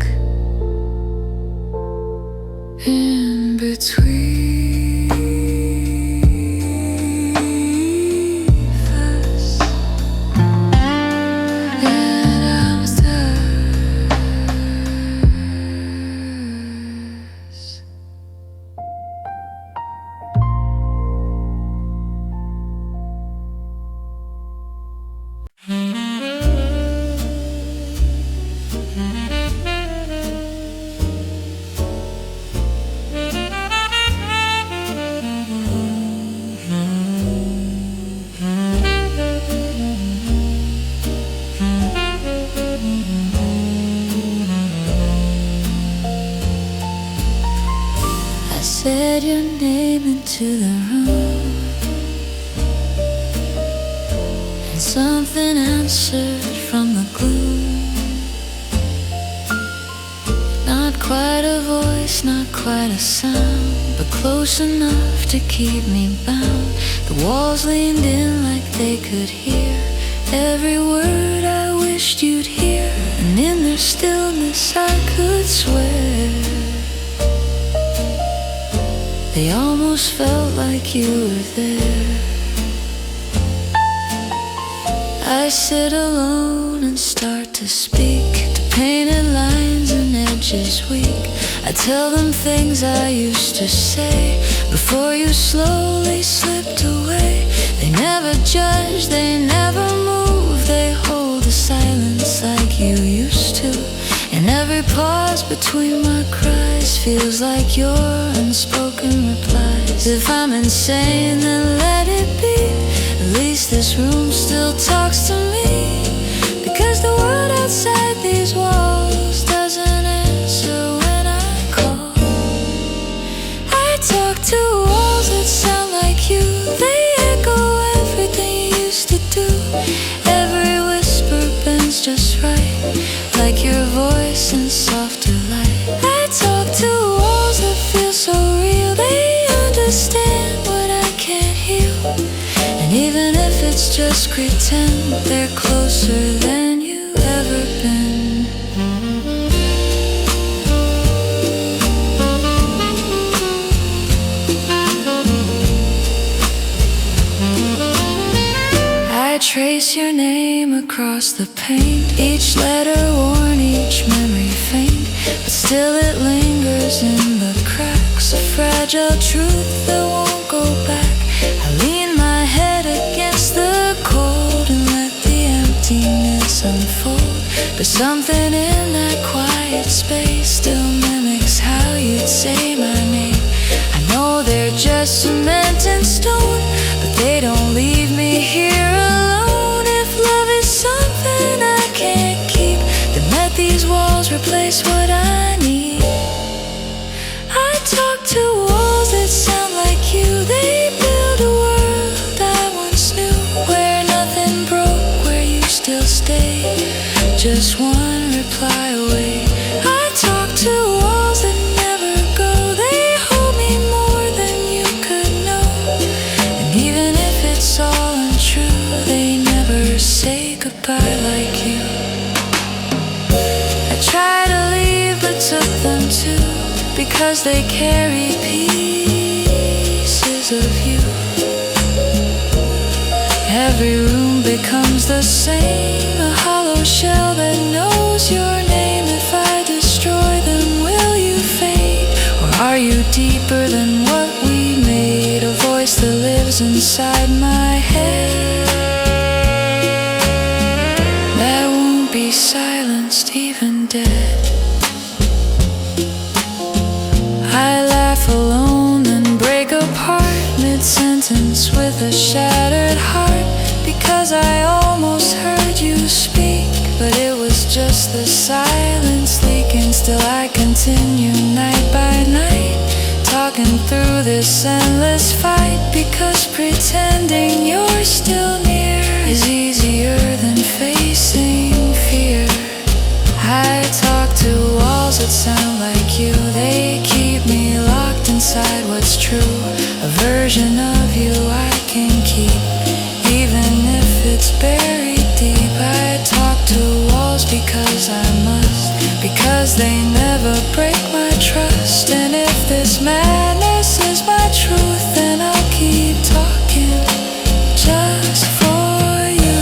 in between. Said your name into the room, and something answered from the gloom. Not quite a voice, not quite a sound, but close enough to keep me bound. The walls leaned in like they could hear every word I wished you'd hear, and in their stillness I could swear they almost felt like you were there. I sit alone and start to speak. The painted lines and edges weak. I tell them things I used to say before you slowly slipped away. They never judge, they never move. They hold the silence like you used to. And every pause between my cries feels like your unspoken replies. If I'm insane, then let it be. At least this room still talks to me, because the world outside these walls doesn't answer when I call. I talk to walls that sound like you. They echo everything you used to do. Every whisper bends just right, like your voice in softer light. I talk to walls that feel so real. They understand what I can't heal. And even if it's just pretend, they're closer than you've ever been. I trace your name across the paint, each letter worn, each memory faint, but still it lingers in the cracks, a fragile truth that won't go back. I lean my head against the cold and let the emptiness unfold, but something in that quiet space still mimics how you'd say my name. I know they're just cement and stone, but they don't leave me here alone. If love is something I can't keep, then let these walls replace what I need. I talk to walls that sound like you. They build a world I once knew, where nothing broke, where you still stay, just one reply away. I talk to walls that never go. They hold me more than you could know, and even if it's all untrue, they never say goodbye like you. I try to leave but took them too, because they carry pieces of you. Every room becomes the same, a hollow shell that knows your name. If I destroy them, will you fade? Or are you deeper than what we made? A voice that lives inside my head, that won't be silenced, even dead. I laugh alone and break apart mid-sentence with a shattered heart, because I almost heard you speak, but it was just the silence leaking. Still I continue night by night, talking through this endless fight, because pretending you're still near is easier than facing fear. I talk to walls that sound like you. They keep me locked inside what's true. A version of you I can keep, even if it's buried deep. I talk to walls because I must, because they never break my trust. And if this madness is my truth, then I'll keep talking just for you.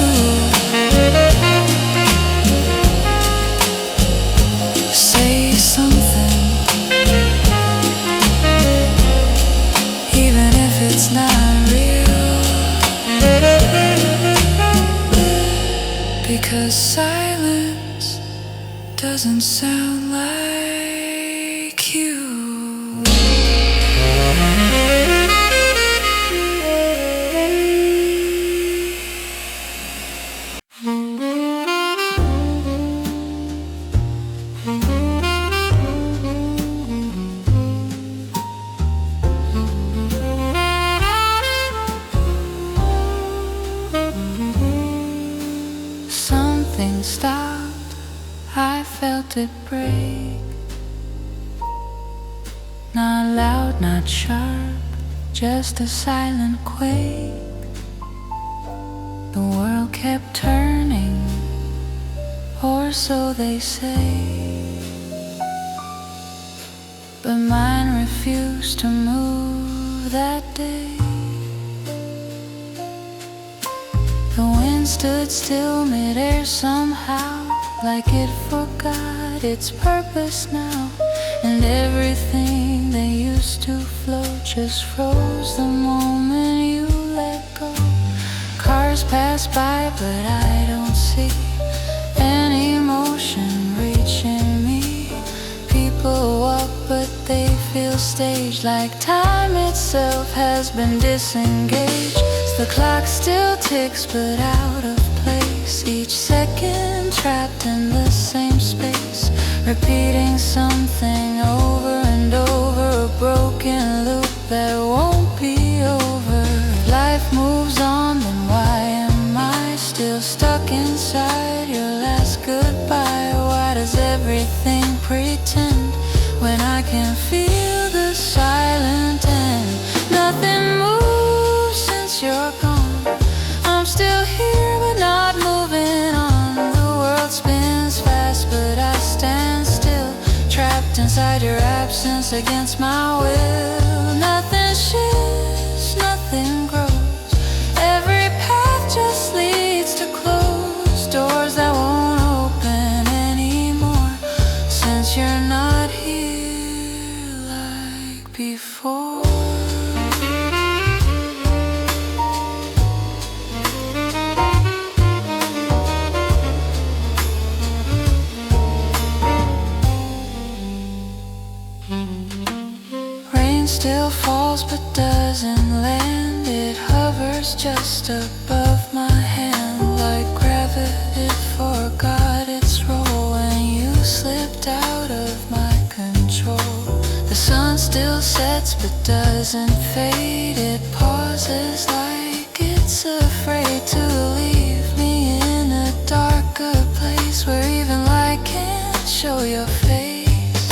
Say something, even if it's not real, because silence doesn't sound like you. Something stopped, I felt it break. Not loud, not sharp, just a silent quake. The world kept turning, or so they say, but mine refused to move that day. The wind stood still midair somehow, like it forgot its purpose now. And everything that used to float just froze the moment you let go. Cars pass by, but I don't see any motion reaching me. People walk, but they feel staged, like time itself has been disengaged. The clock still ticks, but out of place. Each second trapped in the same space, repeating something over and over. A broken loop that won't be over. If life moves on, then why am I still stuck inside your last goodbye? Why does everything pretend when I can feel the silent end? Nothing moves since you're gone. I'm still here but not moving on. The world spins fast but I stand still, trapped inside your absence against my will. Nothing shifts, nothing grows. Every path just leads to closed doors that won't open anymore, since you're not here like before. Still falls but doesn't land. It hovers just above my hand, like gravity forgot its role when you slipped out of my control. The sun still sets but doesn't fade. It pauses like it's afraid to leave me in a darker place, where even light can't show your face.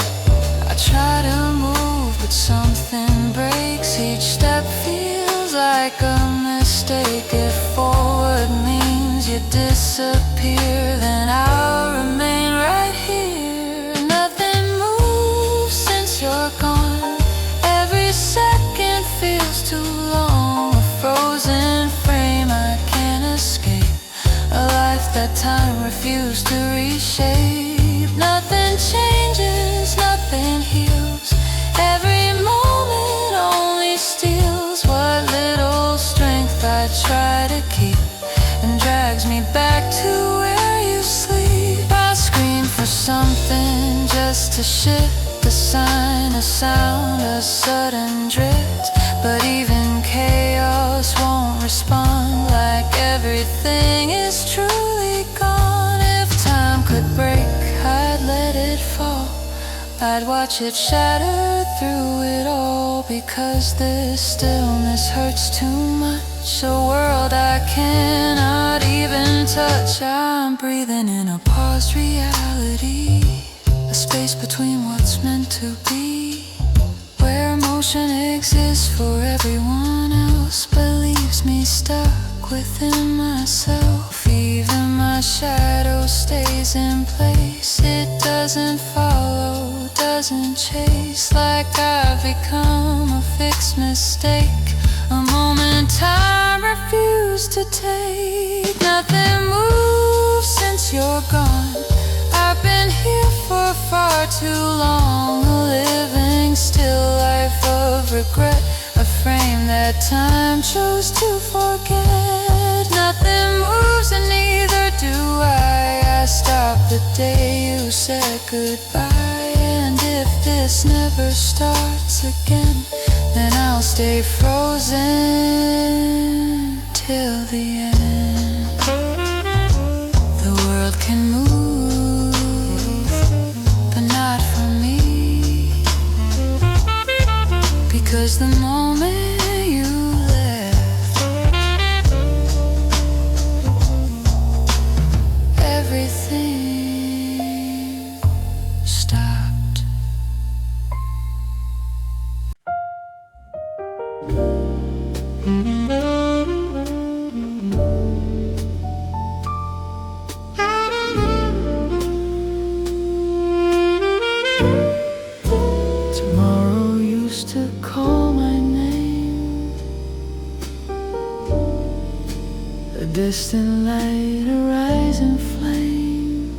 I try to move but something breaks. Each step feels like a mistake. If forward means you disappear, then I'll remain right here. Nothing moves since you're gone. Every second feels too long. A frozen frame I can't escape, a life that time refused to reshape. Nothing changes, nothing heals. Every moment only steals what little strength I try to keep, and drags me back to where you sleep. I scream for something just to shift, a sign, a sound, a sudden drift. But even chaos won't respond, like everything is truly gone. If time could break, I'd let it fall. I'd watch it shatter through it all, because this stillness hurts too much. A world I cannot even touch. I'm breathing in a paused reality, a space between what's meant to be, where emotion exists for everyone else, but leaves me stuck within myself. Even my shadow stays in place. It doesn't follow, doesn't chase, like I've become a fixed mistake, a moment time refused to take. Nothing moves since you're gone. I've been here for far too long, a living still life of regret, a frame that time chose to forget. Nothing moves and neither do I stopped the day you said goodbye, and if this never starts again, then I'll stay frozen till the end. The world can move, but not for me, because the moment you left, everything stopped. Tomorrow used to call my name, a distant light, a rising flame.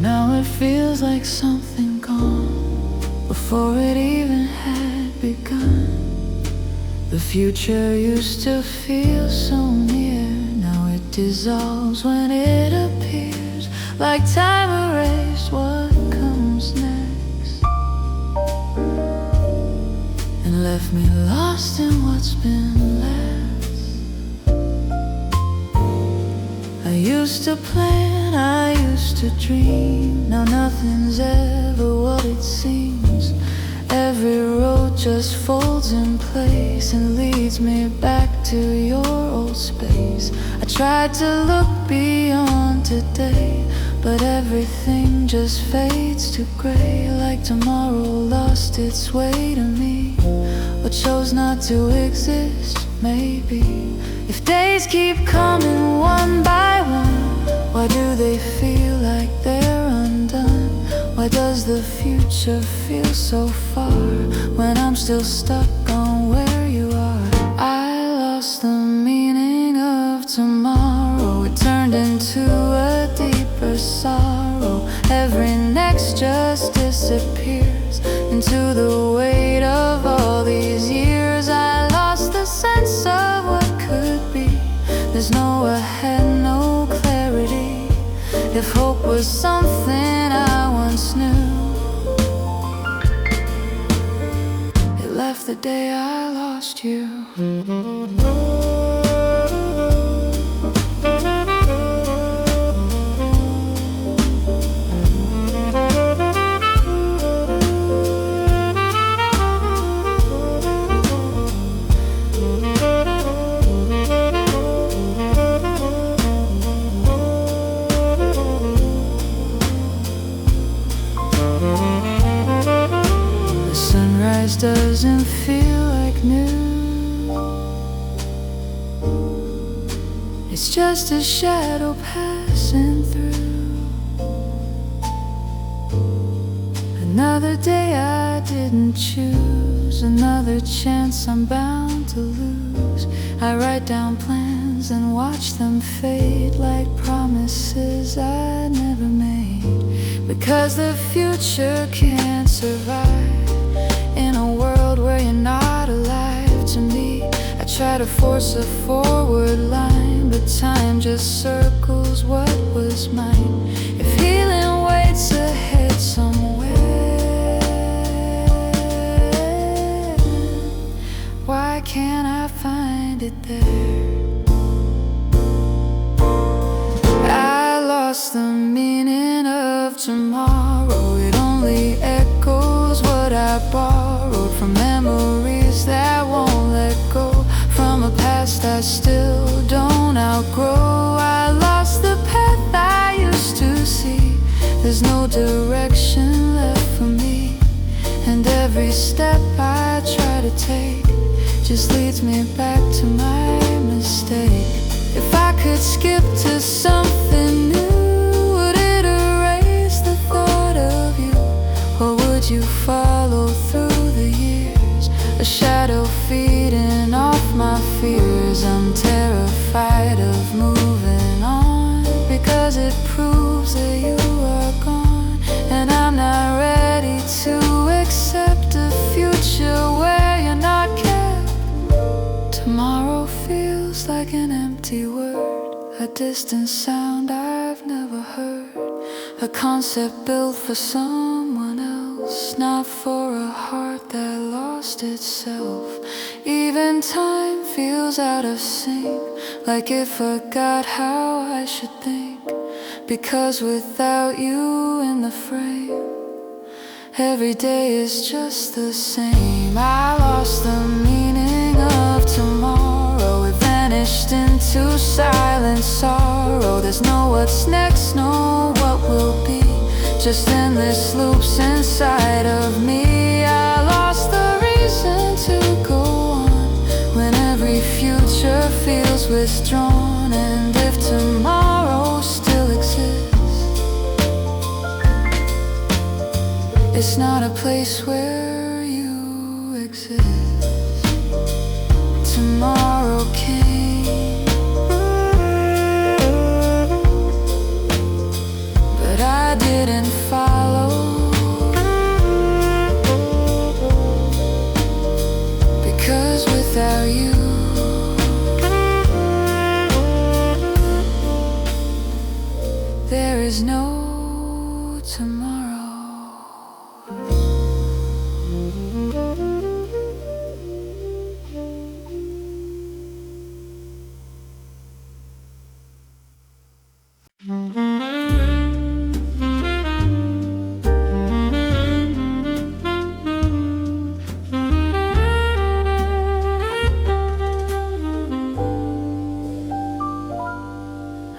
Now it feels like something gone before it even had begun. The future used to feel so near, now it dissolves when it appears, like time erased what comes next, and left me lost in what's been left. I used to plan, I used to dream, now nothing's ever what it seems. Every road just folds in place and leads me back to your old space. I tried to look beyond today, but everything just fades to gray, like tomorrow lost its way to me, or chose not to exist, maybe. If days keep coming one by one, why do they feel like they're undone? Why does the future feel so far when I'm still stuck on where you are? I lost the meaning of tomorrow. It turned into a deeper sorrow. Every next just disappears into the weight of all these years. I lost the sense of what could be. There's no ahead, no clarity. If hope was something I once knew, it left the day I lost you. Doesn't feel like new. It's just a shadow passing through. Another day I didn't choose, another chance I'm bound to lose. I write down plans and watch them fade like promises I never made, because the future can't survive in a world where you're not alive to me. I try to force a forward line, but time just circles what was mine. If healing waits ahead somewhere, why can't I find it there? I lost the meaning of tomorrow. I still don't outgrow. I lost the path I used to see. There's no direction left for me, and every step I try to take just leads me back to my mistake. If I could skip to something new, would it erase the thought of you? Or would you follow through the years, a shadow feeding off my fears? I'm terrified of moving on, because it proves that you are gone, and I'm not ready to accept a future where you're not kept. Tomorrow feels like an empty word, a distant sound I've never heard, a concept built for someone else, not for a heart that lost itself. Even time feels out of sync, like it forgot how I should think, because without you in the frame, every day is just the same. I lost the meaning of tomorrow. It vanished into silent sorrow. There's no what's next, no what will be, just endless loops inside of me. I lost the reason to go on when every future feels withdrawn. And if tomorrow still exists, it's not a place where you exist. Tomorrow came, but I didn't follow, because without you, there is no tomorrow.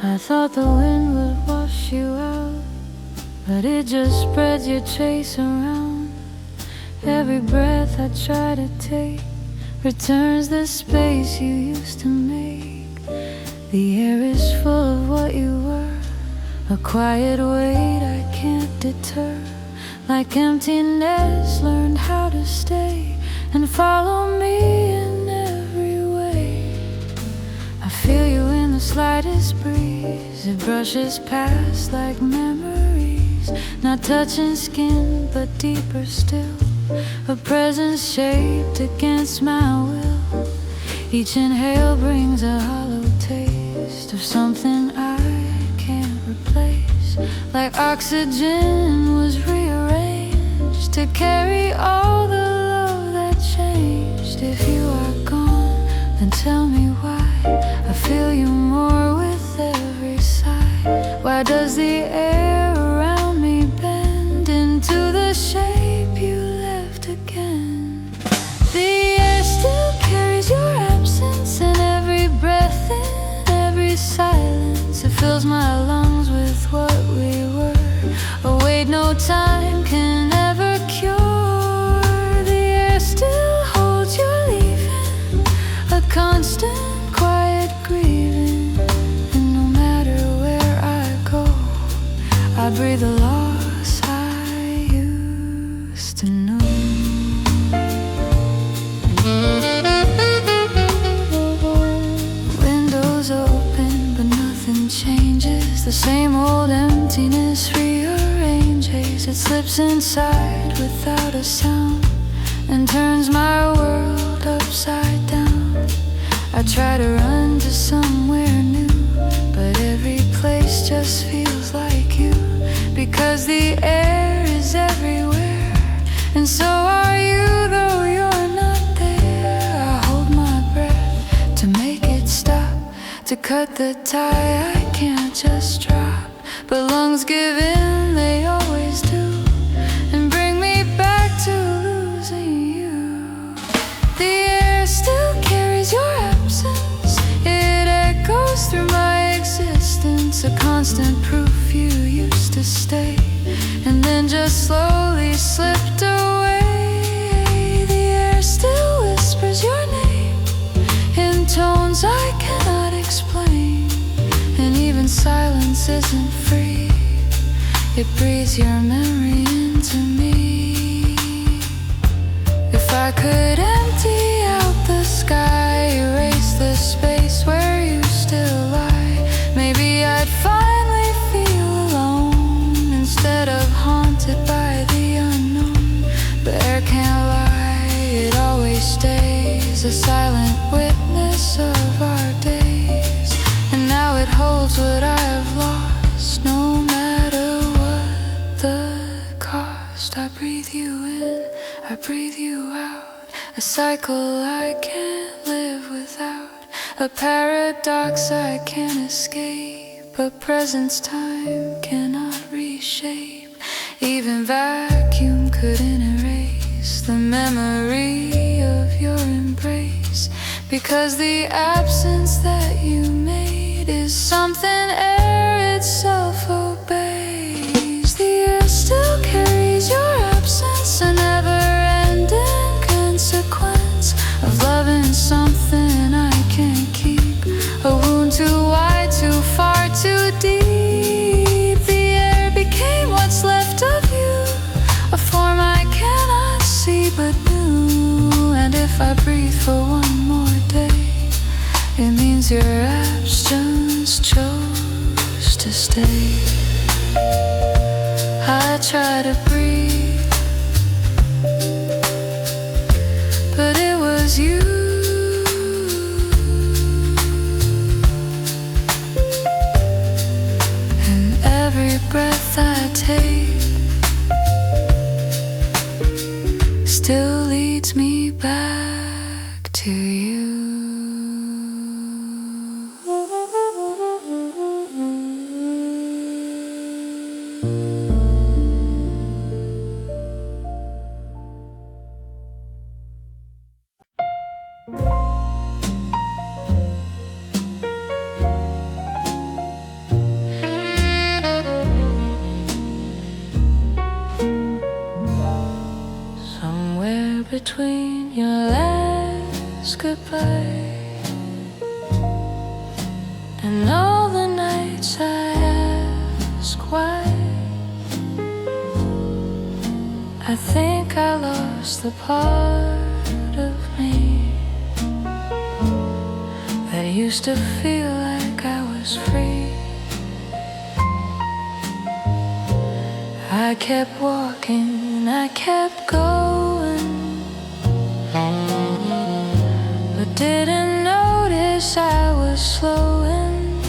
I thought the wind would wash you out, but it just spreads your trace around. Every breath I try to take returns the space you used to make. The air is full of what you were, a quiet weight I can't deter. Like emptiness, learned how to stay and follow me in every way. I feel you in the slightest breeze, it brushes past like memories, not touching skin but deeper still, a presence shaped against my will. Each inhale brings a hollow taste of something I can't replace, like oxygen was rearranged to carry all the love that changed. If you are gone, then tell me why I feel you more with every sigh. Why does the air around me bend into the shape you left again? The air still carries your absence in every breath, in every silence. It fills my lungs with what we were, a weight no time can ever cure. The air still holds your leaving, a constant quiet grieving, and no matter where I go, I breathe the loss I used to know. Windows open, but nothing changes. The same old emptiness rearranges. It slips inside without a sound and turns my world upside down. I try to run to somewhere new, but every place just feels like you, because the air is everywhere, and so are you, though you're not there. I hold my breath to make it stop, to cut the tie I can't just drop, but lungs give in, they always do, and bring me back to losing you. The air still carries your absence to stay, and then just slowly slipped away. The air still whispers your name in tones I cannot explain, and even silence isn't free. It breathes your memory into me. If I could empty out the sky, erase the space where you still lie, maybe I'd finally feel alone instead of haunted by the unknown. But air can't lie, it always stays a silent witness of our days. And now it holds what I have lost, no matter what the cost. I breathe you in, I breathe you out, a cycle I can't live without, a paradox I can't escape, a presence time cannot reshape. Even vacuum couldn't erase the memory of your embrace, because the absence that you made is something air itself obeys. The air still carries your absence, a never-ending consequence of loving something I can't keep, a wound too wide, too far, too deep. The air became what's left of you, a form I cannot see but knew. And if I breathe for one more day, it means your absence chose to stay. I try to breathe, but it was you. And every breath I take still leads me back to you. Somewhere between your last goodbye and all the nights I ask why, I think I lost the part of me that used to feel like I was free. I kept walking, I kept going, but didn't notice I was slowing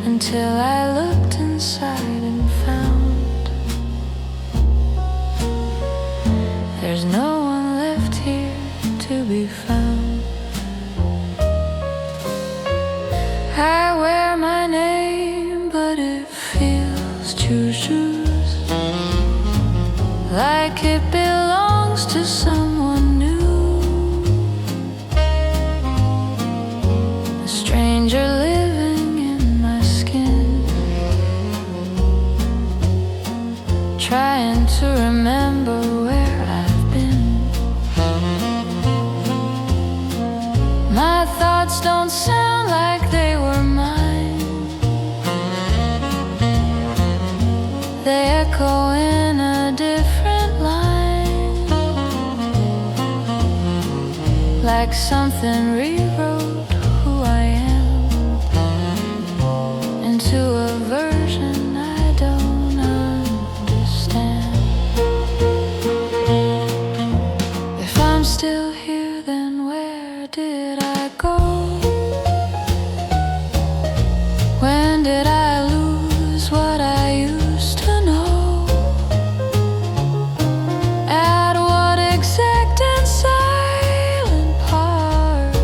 until I looked inside and found there's no one left here to be found. I wear my name, but it feels choose, like it belongs to someone new, a stranger living in my skin, trying to remember where I've been. My thoughts don't sound like they were mine, they echo in a different line, like something rewrote who I am into a version I don't understand. If I'm still here, then where did I go? When did I lose what I used to know? At what exact and silent part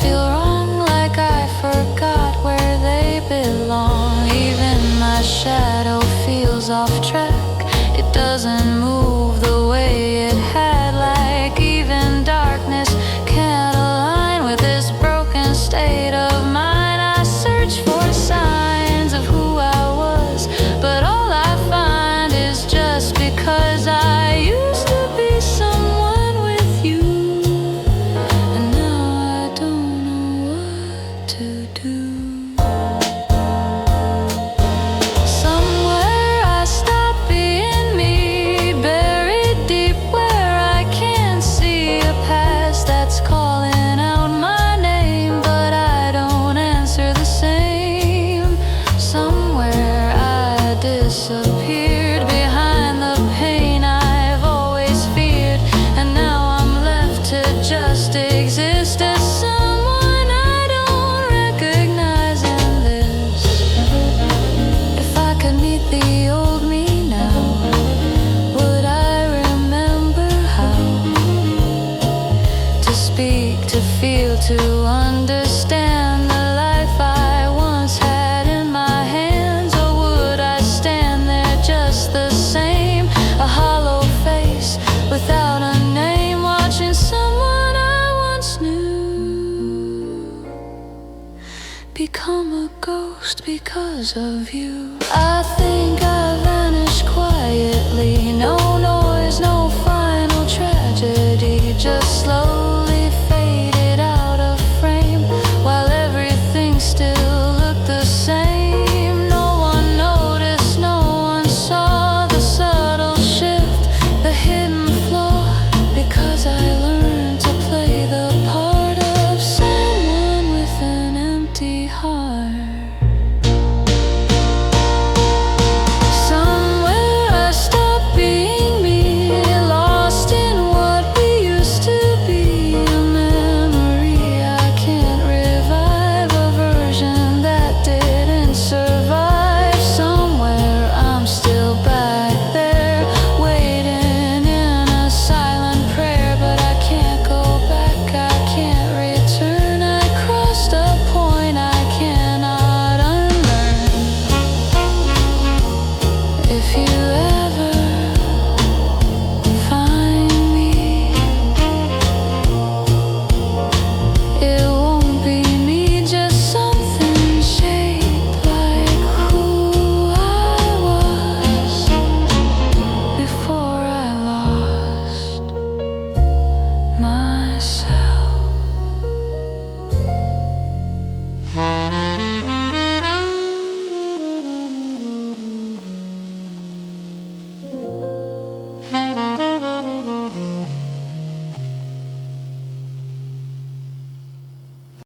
feel wrong, like I forgot where they belong. Even my shadow feels off track. It doesn't move the way it had, like even darkness can't align with this broken state of mind. I search for signs of who I was, but all I find is just because I used to be someone with you, and now I don't know what to do. Somewhere I stopped being me, buried deep where I can't see a past that's calling out my name, but I don't answer the same. Somewhere I disappeared behind the pain I've always feared, and now I'm left to just exist as someone I don't recognize in this. If I could meet the old me now, would I remember how to speak, to feel, to understand the life I once had in my hands? Or would I stand there just the same, a hollow face without a name, watching someone I once knew become a ghost because of you? I think I vanished quietly, no noise, no final tragedy, just slowly faded out of frame, while everything still looked the same. No one noticed, no one saw the subtle shift, the hidden flaw, because I learned to play the part of someone with an empty heart. Somewhere I stopped being me, lost in what we used to be, a memory I can't revive, a version that didn't survive. Somewhere I'm still back there, waiting in a silent prayer, but I can't go back, I can't return. I crossed a point I cannot unlearn. If you ever find me, it won't be me, just something shaped like who I was before I lost myself.